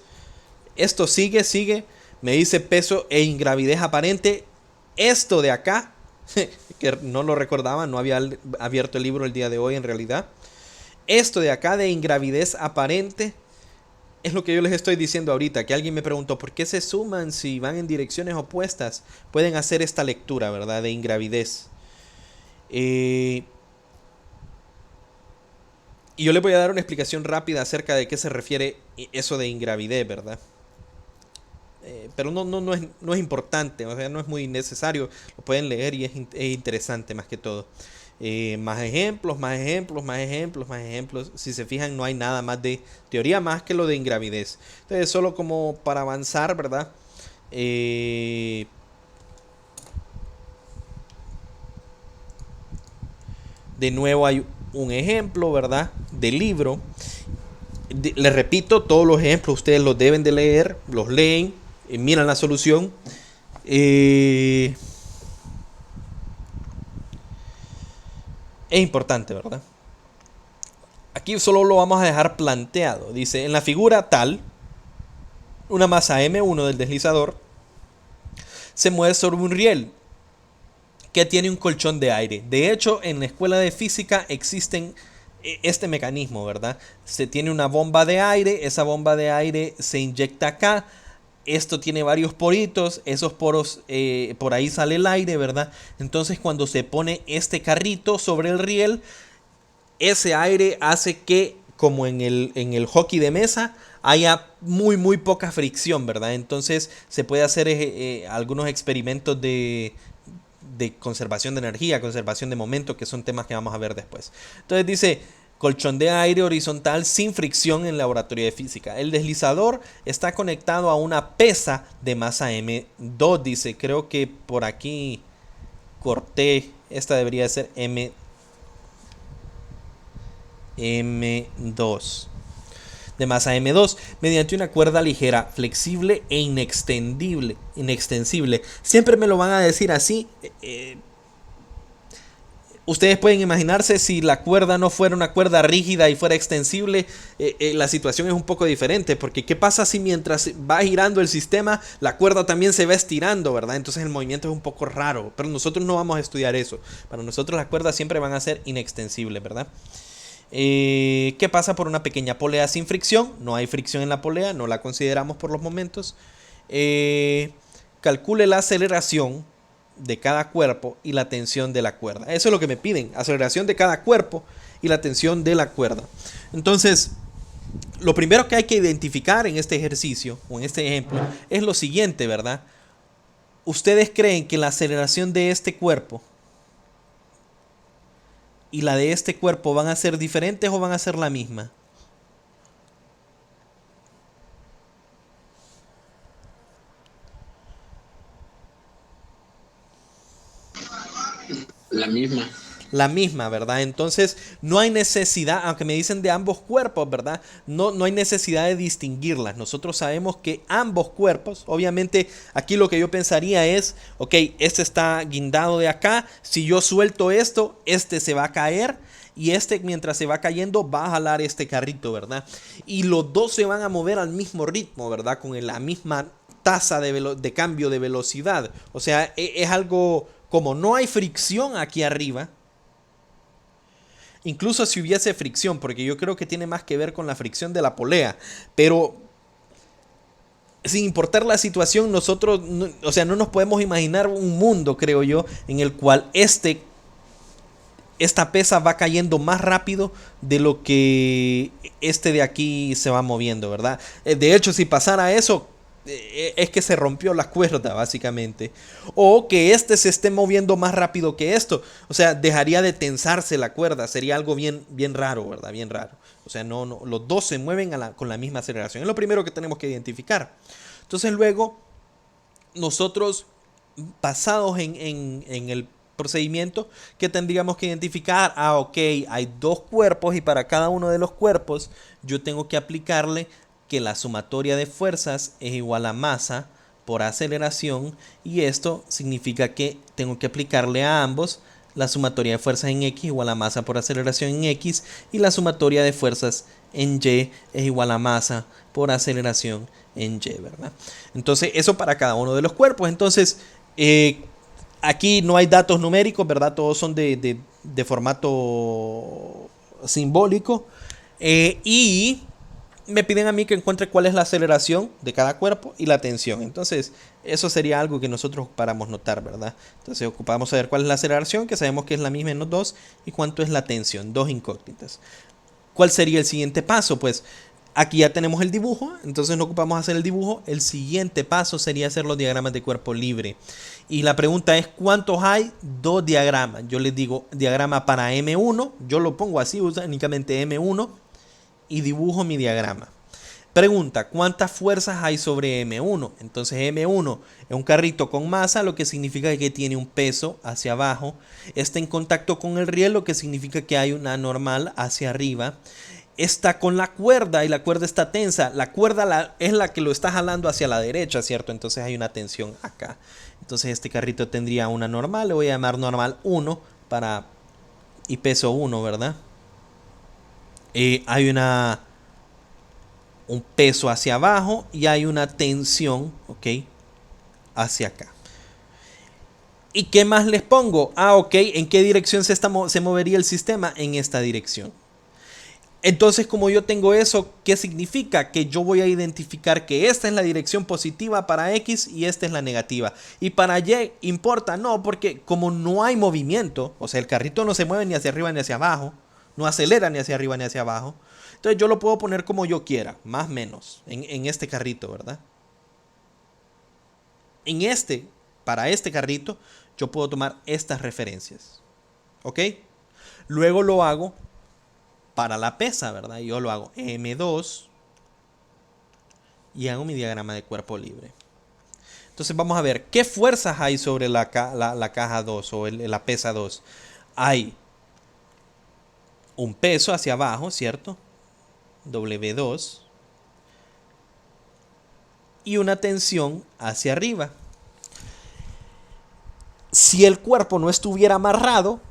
esto sigue, me dice peso e ingravidez aparente. Esto de acá, que no lo recordaba, no había abierto el libro el día de hoy en realidad. Esto de acá de ingravidez aparente es lo que yo les estoy diciendo ahorita, que alguien me preguntó por qué se suman si van en direcciones opuestas. Pueden hacer esta lectura, ¿verdad? De ingravidez. Y yo les voy a dar una explicación rápida acerca de qué se refiere eso de ingravidez, ¿verdad? Pero no es importante, o sea, no es muy necesario. Lo pueden leer y es interesante más que todo. Más ejemplos, más ejemplos, más ejemplos, más ejemplos. Si se fijan, no hay nada más de teoría más que lo de ingravidez. Entonces, solo como para avanzar, ¿verdad? De nuevo hay un ejemplo, ¿verdad? Del libro. Les repito, todos los ejemplos ustedes los deben de leer, los leen, miran la solución. Es importante, ¿verdad? Aquí solo lo vamos a dejar planteado. Dice, en la figura tal, una masa M1 del deslizador se mueve sobre un riel que tiene un colchón de aire. De hecho, en la escuela de física existen este mecanismo, ¿verdad? Se tiene una bomba de aire, esa bomba de aire se inyecta acá. Esto tiene varios poritos, esos poros, por ahí sale el aire, ¿verdad? Entonces cuando se pone este carrito sobre el riel, ese aire hace que, como en el hockey de mesa, haya muy poca fricción, ¿verdad? Entonces se puede hacer algunos experimentos de conservación de energía, conservación de momento, que son temas que vamos a ver después. Entonces dice, colchón de aire horizontal sin fricción en laboratorio de física. El deslizador está conectado a una pesa de masa M2, dice. Creo que por aquí corté, esta debería ser M2, de masa M2, mediante una cuerda ligera, flexible e inextensible. Siempre me lo van a decir así. Ustedes pueden imaginarse si la cuerda no fuera una cuerda rígida y fuera extensible, la situación es un poco diferente, porque ¿qué pasa si mientras va girando el sistema la cuerda también se va estirando, verdad? Entonces el movimiento es un poco raro, pero nosotros no vamos a estudiar eso. Para nosotros las cuerdas siempre van a ser inextensibles, ¿verdad? ¿Qué pasa por una pequeña polea sin fricción? No hay fricción en la polea, no la consideramos por los momentos. Calcule la aceleración de cada cuerpo y la tensión de la cuerda. Eso es lo que me piden, aceleración de cada cuerpo y la tensión de la cuerda. Entonces, lo primero que hay que identificar en este ejercicio o en este ejemplo es lo siguiente, ¿verdad? ¿Ustedes creen que la aceleración de este cuerpo y la de este cuerpo van a ser diferentes o van a ser la misma? La misma. La misma, ¿verdad? Entonces no hay necesidad, aunque me dicen de ambos cuerpos, ¿verdad? No hay necesidad de distinguirlas. Nosotros sabemos que ambos cuerpos, obviamente aquí lo que yo pensaría es, ok, este está guindado de acá, si yo suelto esto, este se va a caer y este mientras se va cayendo va a jalar este carrito, ¿verdad? Y los dos se van a mover al mismo ritmo, ¿verdad? Con la misma tasa de cambio de velocidad. O sea, es algo como no hay fricción aquí arriba. Incluso si hubiese fricción, porque yo creo que tiene más que ver con la fricción de la polea. Pero sin importar la situación, nosotros, no, o sea, no nos podemos imaginar un mundo, creo yo, en el cual esta pesa va cayendo más rápido de lo que este de aquí se va moviendo, ¿verdad? De hecho, si pasara eso, es que se rompió la cuerda, básicamente. O que este se esté moviendo más rápido que esto. O sea, dejaría de tensarse la cuerda. Sería algo bien, bien raro, ¿verdad? Bien raro. O sea, no, los dos se mueven con la misma aceleración. Es lo primero que tenemos que identificar. Entonces luego, nosotros, basados en el procedimiento, que tendríamos que identificar, ok, hay dos cuerpos y para cada uno de los cuerpos yo tengo que aplicarle que la sumatoria de fuerzas es igual a masa por aceleración, y esto significa que tengo que aplicarle a ambos la sumatoria de fuerzas en X igual a masa por aceleración en X, y la sumatoria de fuerzas en Y es igual a masa por aceleración en Y, ¿verdad? Entonces eso para cada uno de los cuerpos. Entonces aquí no hay datos numéricos, ¿verdad? Todos son de formato simbólico. Y me piden a mí que encuentre cuál es la aceleración de cada cuerpo y la tensión. Entonces, eso sería algo que nosotros ocupáramos notar, ¿verdad? Entonces, ocupamos saber cuál es la aceleración, que sabemos que es la misma en los dos, y cuánto es la tensión, dos incógnitas. ¿Cuál sería el siguiente paso? Pues aquí ya tenemos el dibujo, entonces no ocupamos hacer el dibujo. El siguiente paso sería hacer los diagramas de cuerpo libre. Y la pregunta es, ¿cuántos hay? Dos diagramas. Yo les digo diagrama para M1, yo lo pongo así, únicamente M1, y dibujo mi diagrama. Pregunta, ¿cuántas fuerzas hay sobre M1? Entonces M1 es un carrito con masa, lo que significa que tiene un peso hacia abajo. Está en contacto con el riel, lo que significa que hay una normal hacia arriba. Está con la cuerda y la cuerda está tensa. La cuerda es la que lo está jalando hacia la derecha, ¿cierto? Entonces hay una tensión acá. Entonces este carrito tendría una normal, le voy a llamar normal 1 para, y peso 1, ¿verdad? Hay un peso hacia abajo y hay una tensión, ¿ok? Hacia acá. ¿Y qué más les pongo? Ok, ¿en qué dirección se movería el sistema? En esta dirección. Entonces, como yo tengo eso, ¿qué significa? Que yo voy a identificar que esta es la dirección positiva para X y esta es la negativa. Y para Y, ¿importa? No, porque como no hay movimiento, o sea, el carrito no se mueve ni hacia arriba ni hacia abajo, no acelera ni hacia arriba ni hacia abajo, entonces yo lo puedo poner como yo quiera, más o menos, en este carrito, ¿verdad? Para este carrito, yo puedo tomar estas referencias, ¿ok? Luego lo hago para la pesa, ¿verdad? Yo lo hago M2 y hago mi diagrama de cuerpo libre. Entonces vamos a ver, ¿qué fuerzas hay sobre la caja 2 o la pesa 2? Hay un peso hacia abajo, ¿cierto? W2. Y una tensión hacia arriba. Si el cuerpo no estuviera amarrado,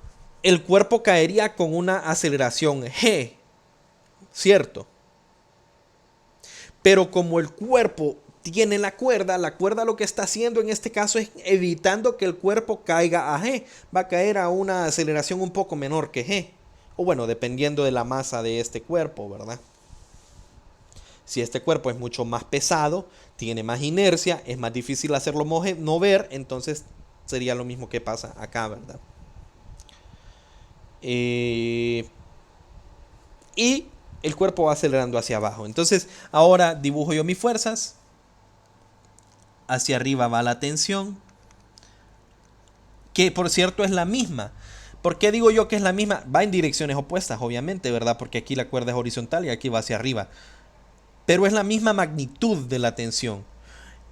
el cuerpo caería con una aceleración G, ¿cierto? Pero como el cuerpo tiene la cuerda lo que está haciendo en este caso es evitando que el cuerpo caiga a G. Va a caer a una aceleración un poco menor que G. O bueno, dependiendo de la masa de este cuerpo, ¿verdad? Si este cuerpo es mucho más pesado, tiene más inercia, es más difícil hacerlo mover, entonces sería lo mismo que pasa acá, ¿verdad? Y el cuerpo va acelerando hacia abajo. Entonces, ahora dibujo yo mis fuerzas. Hacia arriba va la tensión, que por cierto es la misma. ¿Por qué digo yo que es la misma? Va en direcciones opuestas, obviamente, ¿verdad? Porque aquí la cuerda es horizontal y aquí va hacia arriba. Pero es la misma magnitud de la tensión.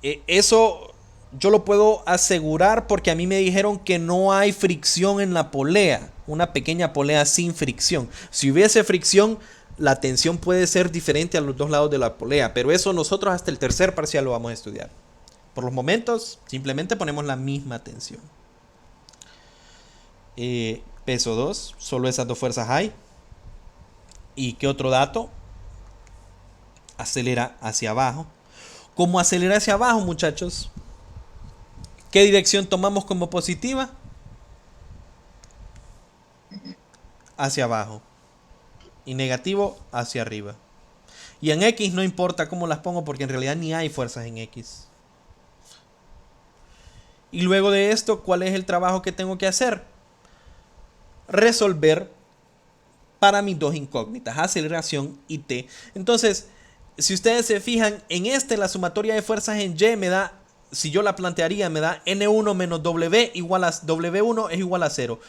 Eso yo lo puedo asegurar porque a mí me dijeron que no hay fricción en la polea. Una pequeña polea sin fricción. Si hubiese fricción, la tensión puede ser diferente a los dos lados de la polea. Pero eso nosotros hasta el tercer parcial lo vamos a estudiar. Por los momentos, simplemente ponemos la misma tensión. Peso 2, solo esas dos fuerzas hay. ¿Y qué otro dato? Acelera hacia abajo. Como acelera hacia abajo, muchachos, ¿qué dirección tomamos como positiva? Hacia abajo. Y negativo hacia arriba. Y en X no importa cómo las pongo porque en realidad ni hay fuerzas en X. Y luego de esto, ¿cuál es el trabajo que tengo que hacer? Resolver para mis dos incógnitas, aceleración y T. Entonces, si ustedes se fijan, en la sumatoria de fuerzas en Y me da, si yo la plantearía, me da N1 menos W igual a W1 es igual a 0.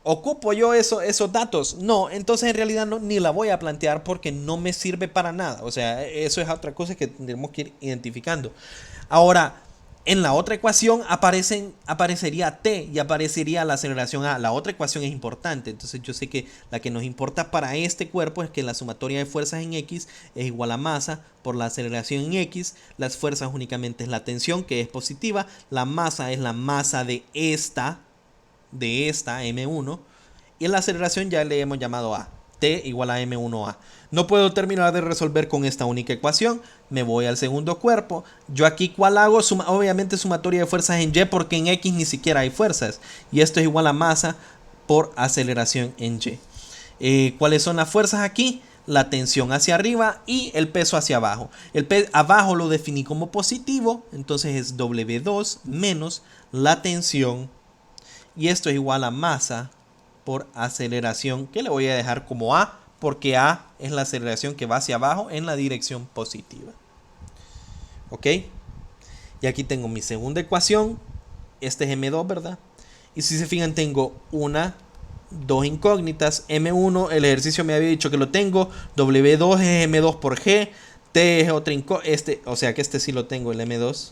¿Ocupo yo esos datos? No, entonces en realidad no, ni la voy a plantear porque no me sirve para nada. O sea, eso es otra cosa que tendremos que ir identificando. Ahora, en la otra ecuación aparecería T y aparecería la aceleración A. La otra ecuación es importante. Entonces yo sé que la que nos importa para este cuerpo es que la sumatoria de fuerzas en X es igual a masa por la aceleración en X. Las fuerzas únicamente es la tensión, que es positiva. La masa es la masa de esta M1. Y la aceleración ya le hemos llamado A. T igual a M1A. No puedo terminar de resolver con esta única ecuación. Me voy al segundo cuerpo. Yo aquí, ¿cuál hago? Obviamente sumatoria de fuerzas en Y porque en X ni siquiera hay fuerzas. Y esto es igual a masa por aceleración en Y. ¿Cuáles son las fuerzas aquí? La tensión hacia arriba y el peso hacia abajo. Abajo lo definí como positivo. Entonces es W2 menos la tensión. Y esto es igual a masa por aceleración, que le voy a dejar como A, porque A es la aceleración que va hacia abajo en la dirección positiva. ¿Ok? Y aquí tengo mi segunda ecuación. Este es M2, ¿verdad? Y si se fijan, tengo dos incógnitas. M1, el ejercicio me había dicho que lo tengo. W2 es M2 por G. T es otra incógnita. O sea que este sí lo tengo, el M2.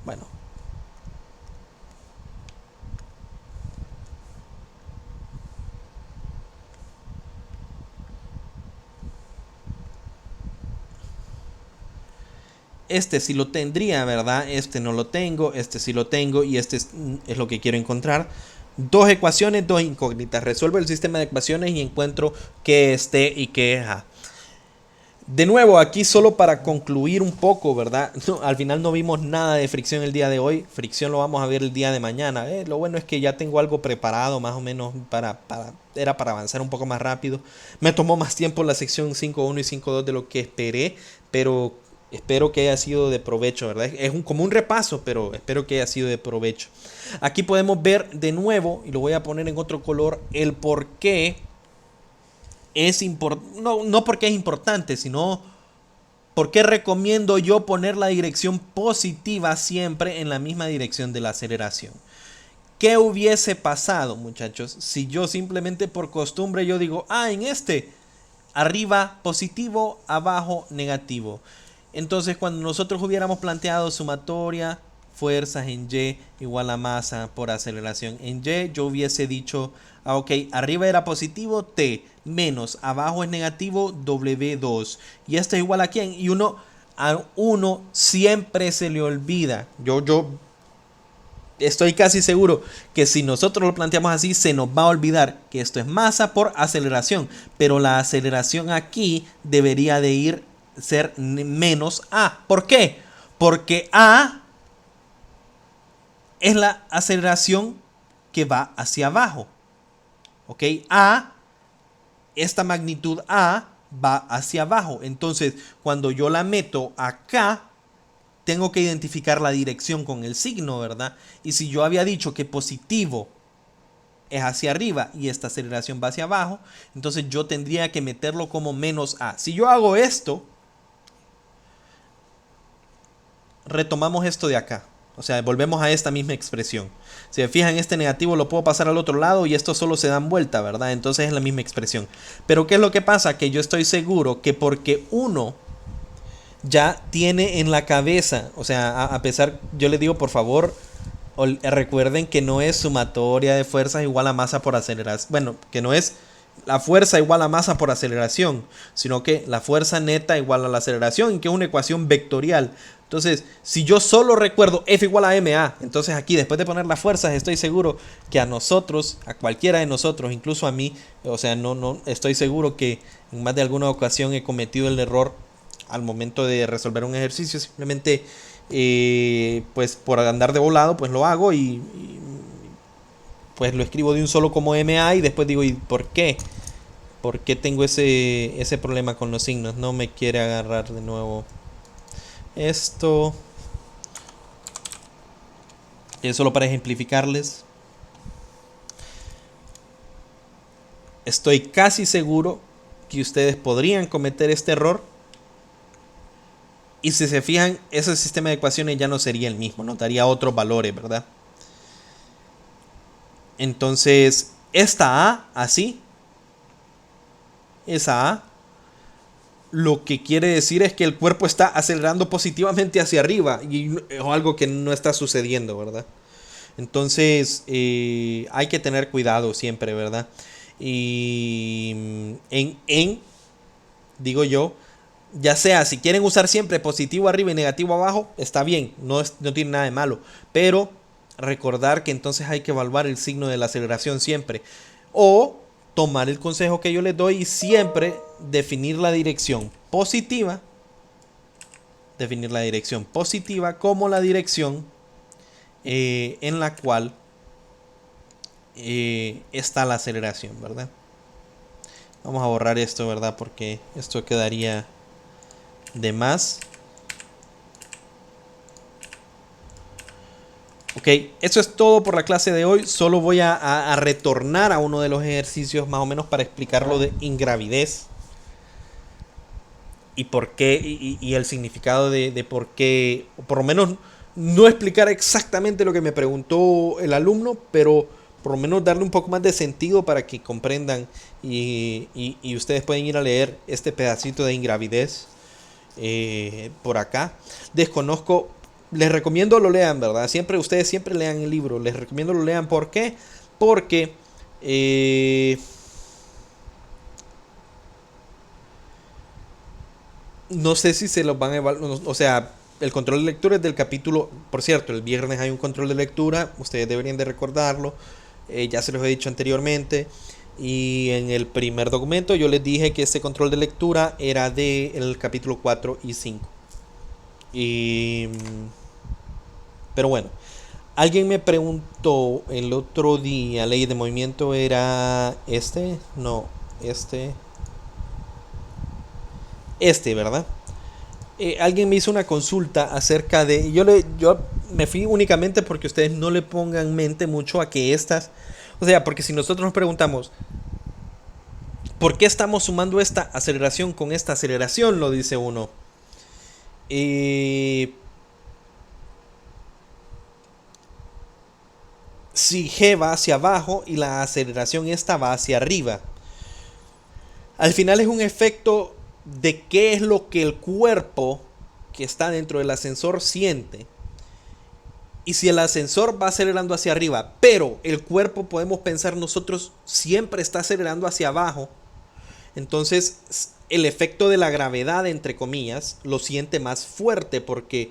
Bueno. Este sí lo tendría, ¿verdad? Este no lo tengo, este sí lo tengo y este es lo que quiero encontrar. Dos ecuaciones, dos incógnitas. Resuelvo el sistema de ecuaciones y encuentro qué es T y qué es A. De nuevo, aquí solo para concluir un poco, ¿verdad? No, al final no vimos nada de fricción el día de hoy. Fricción lo vamos a ver el día de mañana. Lo bueno es que ya tengo algo preparado más o menos era para avanzar un poco más rápido. Me tomó más tiempo la sección 5.1 y 5.2 de lo que esperé, pero espero que haya sido de provecho, ¿verdad? Es como un repaso, pero espero que haya sido de provecho. Aquí podemos ver de nuevo, y lo voy a poner en otro color, el por qué es importante. No porque es importante, sino porque recomiendo yo poner la dirección positiva siempre en la misma dirección de la aceleración. ¿Qué hubiese pasado, muchachos, si yo simplemente por costumbre yo digo, en arriba positivo, abajo negativo? Entonces, cuando nosotros hubiéramos planteado sumatoria fuerzas en Y igual a masa por aceleración en Y, yo hubiese dicho, ok, arriba era positivo T, menos abajo es negativo W2. ¿Y esto es igual a quién? Y a uno siempre se le olvida. Yo estoy casi seguro que si nosotros lo planteamos así, se nos va a olvidar que esto es masa por aceleración. Pero la aceleración aquí debería de ser menos A. ¿Por qué? Porque A es la aceleración que va hacia abajo. ¿Ok? Esta magnitud A va hacia abajo. Entonces, cuando yo la meto acá, tengo que identificar la dirección con el signo, ¿verdad? Y si yo había dicho que positivo es hacia arriba y esta aceleración va hacia abajo, entonces yo tendría que meterlo como menos A. Si yo hago esto, retomamos esto de acá. O sea, volvemos a esta misma expresión. Si me fijan, este negativo lo puedo pasar al otro lado y esto solo se dan vuelta, ¿verdad? Entonces es la misma expresión. Pero ¿qué es lo que pasa? Que yo estoy seguro que porque uno ya tiene en la cabeza, o sea, a pesar, yo le digo por favor, recuerden que no es sumatoria de fuerzas igual a masa por aceleración. Bueno, que no es la fuerza igual a masa por aceleración, sino que la fuerza neta igual a la aceleración, y que es una ecuación vectorial. Entonces, si yo solo recuerdo F igual a MA, entonces aquí después de poner las fuerzas estoy seguro que a nosotros, a cualquiera de nosotros, incluso a mí, o sea, no estoy seguro que en más de alguna ocasión he cometido el error al momento de resolver un ejercicio. Simplemente pues por andar de volado pues lo hago y pues lo escribo de un solo como MA y después digo, ¿y por qué? ¿Por qué tengo ese problema con los signos? No me quiere agarrar de nuevo esto. Es solo para ejemplificarles. Estoy casi seguro que ustedes podrían cometer este error. Y si se fijan, ese sistema de ecuaciones ya no sería el mismo, nos daría otros valores, ¿verdad? Entonces, esta A, así, esa A, lo que quiere decir es que el cuerpo está acelerando positivamente hacia arriba, y es algo que no está sucediendo, ¿verdad? Entonces, hay que tener cuidado siempre, ¿verdad? Y digo yo, ya sea si quieren usar siempre positivo arriba y negativo abajo, está bien, no tiene nada de malo. Pero recordar que entonces hay que evaluar el signo de la aceleración siempre. O tomar el consejo que yo les doy y siempre definir la dirección positiva. Definir la dirección positiva como la dirección en la cual está la aceleración, ¿verdad? Vamos a borrar esto, ¿verdad? Porque esto quedaría de más. Ok, eso es todo por la clase de hoy. Solo voy a retornar a uno de los ejercicios más o menos para explicar lo de ingravidez y por qué y el significado de por qué, o por lo menos no explicar exactamente lo que me preguntó el alumno, pero por lo menos darle un poco más de sentido para que comprendan y ustedes pueden ir a leer este pedacito de ingravidez por acá. Desconozco, les recomiendo lo lean, ¿verdad? Ustedes siempre lean el libro, les recomiendo lo lean. ¿Por qué? Porque no sé si se los van a evaluar, o sea, el control de lectura es del capítulo, por cierto, el viernes hay un control de lectura, ustedes deberían de recordarlo, ya se los he dicho anteriormente. Y en el primer documento yo les dije que ese control de lectura era del capítulo 4 y 5. Pero bueno, alguien me preguntó el otro día, ley de movimiento era no, ¿verdad? Alguien me hizo una consulta acerca de, yo me fui únicamente porque ustedes no le pongan mente mucho a que o sea, porque si nosotros nos preguntamos, ¿por qué estamos sumando esta aceleración con esta aceleración? Lo dice uno. Si G va hacia abajo y la aceleración esta va hacia arriba. Al final es un efecto de qué es lo que el cuerpo que está dentro del ascensor siente. Y si el ascensor va acelerando hacia arriba, pero el cuerpo, podemos pensar nosotros, siempre está acelerando hacia abajo, entonces el efecto de la gravedad, entre comillas, lo siente más fuerte porque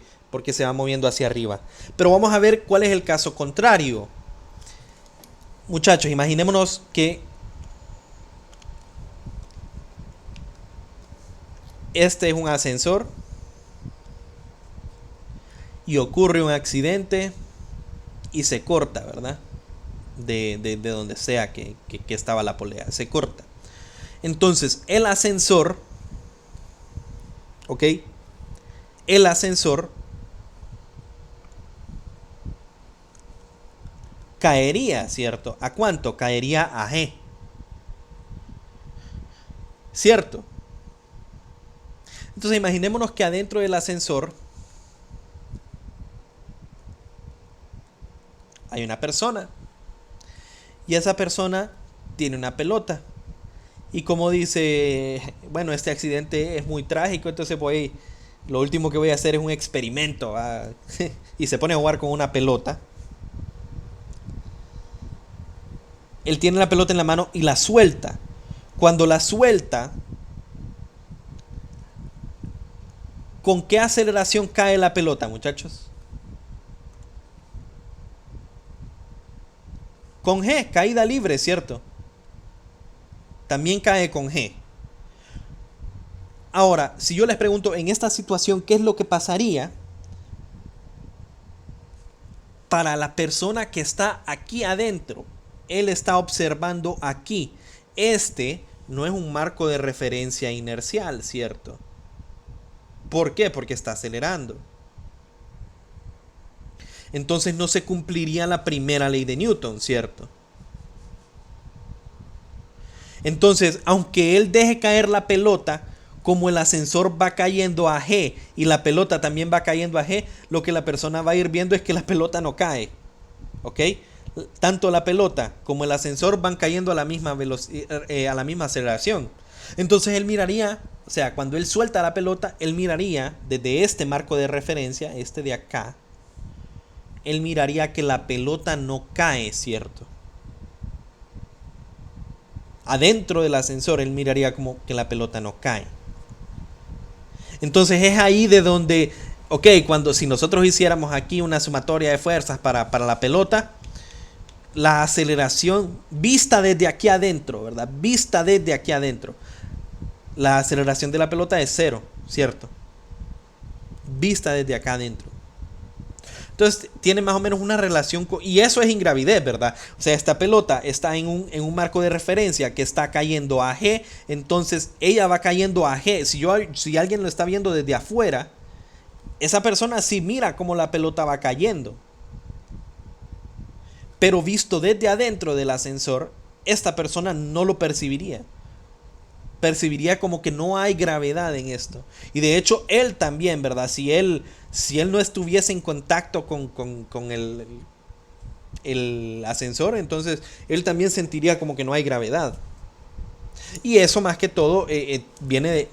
se va moviendo hacia arriba. Pero vamos a ver cuál es el caso contrario. Muchachos, imaginémonos que este es un ascensor y ocurre un accidente y se corta, ¿verdad? De donde sea que estaba la polea, se corta. Entonces, el ascensor, ¿ok? El ascensor caería, ¿cierto? ¿A cuánto? Caería a G. ¿Cierto? Entonces, imaginémonos que adentro del ascensor hay una persona. Y esa persona tiene una pelota. Y como dice, bueno, este accidente es muy trágico, entonces lo último que voy a hacer es un experimento. Y se pone a jugar con una pelota. Él tiene la pelota en la mano y la suelta. Cuando la suelta, ¿con qué aceleración cae la pelota, muchachos? Con G, caída libre, ¿cierto? También cae con G. Ahora, si yo les pregunto en esta situación, ¿qué es lo que pasaría para la persona que está aquí adentro? Él está observando aquí. Este no es un marco de referencia inercial, ¿cierto? ¿Por qué? Porque está acelerando. Entonces no se cumpliría la primera ley de Newton, ¿cierto? Entonces, aunque él deje caer la pelota, como el ascensor va cayendo a G y la pelota también va cayendo a G, lo que la persona va a ir viendo es que la pelota no cae. ¿Ok? Tanto la pelota como el ascensor van cayendo a la misma a la misma aceleración. Entonces él miraría, o sea, cuando él suelta la pelota, él miraría desde este marco de referencia, este de acá, él miraría que la pelota no cae, ¿cierto? Adentro del ascensor él miraría como que la pelota no cae. Entonces es ahí de donde, ok, si nosotros hiciéramos aquí una sumatoria de fuerzas para la pelota, la aceleración vista desde aquí adentro, ¿verdad? Vista desde aquí adentro, la aceleración de la pelota es 0, ¿cierto? Vista desde acá adentro. Entonces tiene más o menos una relación y eso es ingravidez, ¿verdad? O sea, esta pelota está en un marco de referencia que está cayendo a G, entonces ella va cayendo a G. Si alguien lo está viendo desde afuera, esa persona sí mira cómo la pelota va cayendo. Pero visto desde adentro del ascensor, esta persona no lo percibiría. Percibiría como que no hay gravedad en esto. Y de hecho, él también, ¿verdad? Si él no estuviese en contacto con el ascensor, entonces él también sentiría como que no hay gravedad. Y eso más que todo viene de...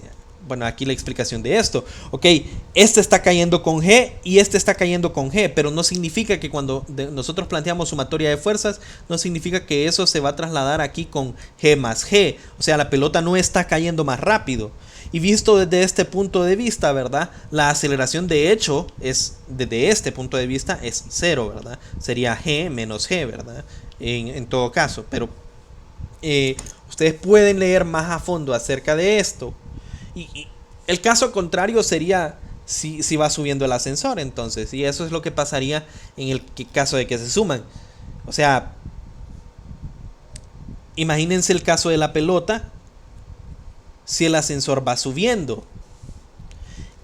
Bueno, aquí la explicación de esto. Ok, este está cayendo con G y este está cayendo con G, pero no significa que cuando nosotros planteamos sumatoria de fuerzas, no significa que eso se va a trasladar aquí con G más G. O sea, la pelota no está cayendo más rápido. Y visto desde este punto de vista, ¿verdad? La aceleración de hecho desde este punto de vista es 0, ¿verdad? Sería G menos G, ¿verdad? En todo caso, pero ustedes pueden leer más a fondo acerca de esto. Y el caso contrario sería si va subiendo el ascensor, entonces. Y eso es lo que pasaría en el caso de que se suman. O sea, imagínense el caso de la pelota. Si el ascensor va subiendo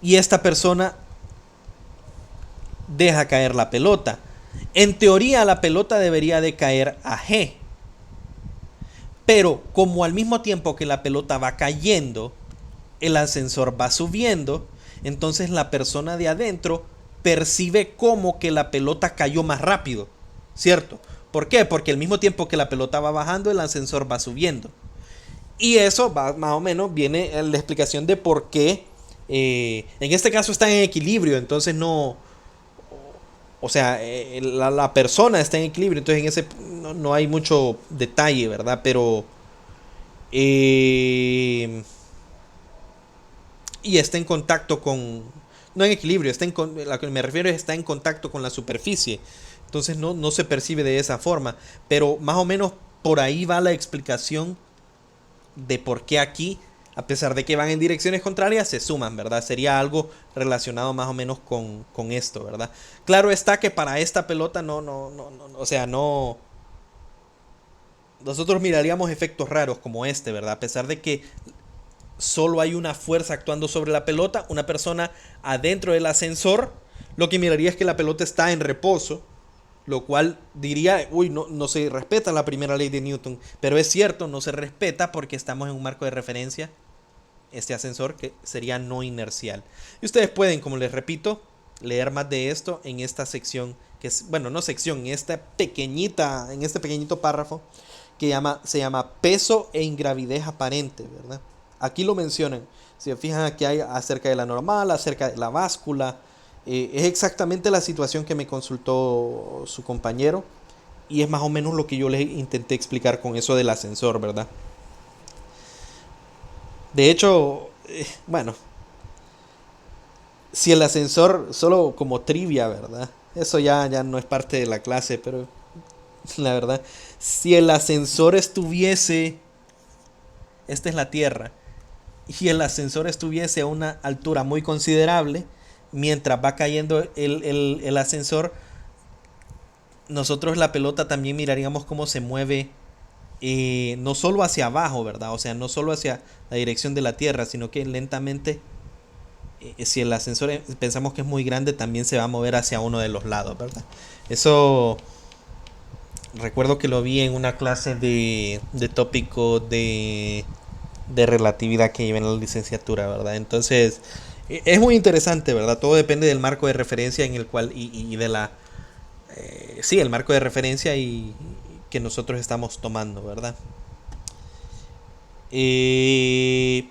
y esta persona deja caer la pelota, en teoría la pelota debería de caer a G. Pero como al mismo tiempo que la pelota va cayendo, el ascensor va subiendo, entonces la persona de adentro percibe como que la pelota cayó más rápido, ¿cierto? ¿Por qué? Porque al mismo tiempo que la pelota va bajando, el ascensor va subiendo. Y eso va, más o menos viene la explicación de por qué En este caso está en equilibrio, entonces no, o sea, la persona está en equilibrio, entonces en ese no hay mucho detalle, ¿verdad? Pero eh, y está en contacto con, no en equilibrio, la que me refiero es está en contacto con la superficie, entonces no se percibe de esa forma, pero más o menos por ahí va la explicación de por qué aquí, a pesar de que van en direcciones contrarias, se suman, ¿verdad? Sería algo relacionado más o menos con esto, ¿verdad? Claro está que para esta pelota o sea, no, nosotros miraríamos efectos raros como este, ¿verdad? A pesar de que solo hay una fuerza actuando sobre la pelota, una persona adentro del ascensor, lo que miraría es que la pelota está en reposo, lo cual diría, uy, no se respeta la primera ley de Newton, pero es cierto, no se respeta porque estamos en un marco de referencia, este ascensor que sería no inercial. Y ustedes pueden, como les repito, leer más de esto en esta sección, que es, bueno, no sección, en este pequeñito párrafo se llama peso e ingravidez aparente, ¿verdad? Aquí lo mencionan. Si se fijan aquí hay acerca de la normal, acerca de la báscula. Es exactamente la situación que me consultó su compañero y es más o menos lo que yo les intenté explicar con eso del ascensor, ¿verdad? De hecho, bueno, si el ascensor, solo como trivia, ¿verdad? Eso ya no es parte de la clase, pero la verdad, si el ascensor estuviese, esta es la Tierra, y el ascensor estuviese a una altura muy considerable, mientras va cayendo el ascensor, nosotros la pelota también miraríamos cómo se mueve, no solo hacia abajo, ¿verdad? O sea, no solo hacia la dirección de la Tierra, sino que lentamente, si el ascensor pensamos que es muy grande, también se va a mover hacia uno de los lados, ¿verdad? Eso recuerdo que lo vi en una clase de tópico de relatividad que llevé en la licenciatura, ¿verdad? Entonces, es muy interesante, ¿verdad? Todo depende del marco de referencia en el cual, y de la, sí, el marco de referencia y que nosotros estamos tomando, ¿verdad?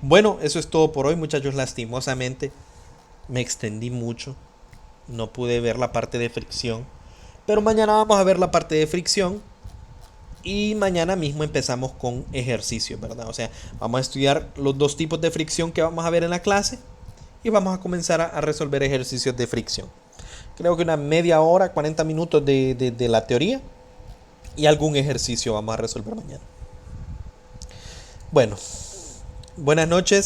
Bueno, eso es todo por hoy, muchachos. Lastimosamente me extendí mucho, no pude ver la parte de fricción, pero mañana vamos a ver la parte de fricción. Y mañana mismo empezamos con ejercicios, ¿verdad? O sea, vamos a estudiar los dos tipos de fricción que vamos a ver en la clase y vamos a comenzar a resolver ejercicios de fricción. Creo que una media hora, 40 minutos de la teoría y algún ejercicio vamos a resolver mañana. Bueno, buenas noches.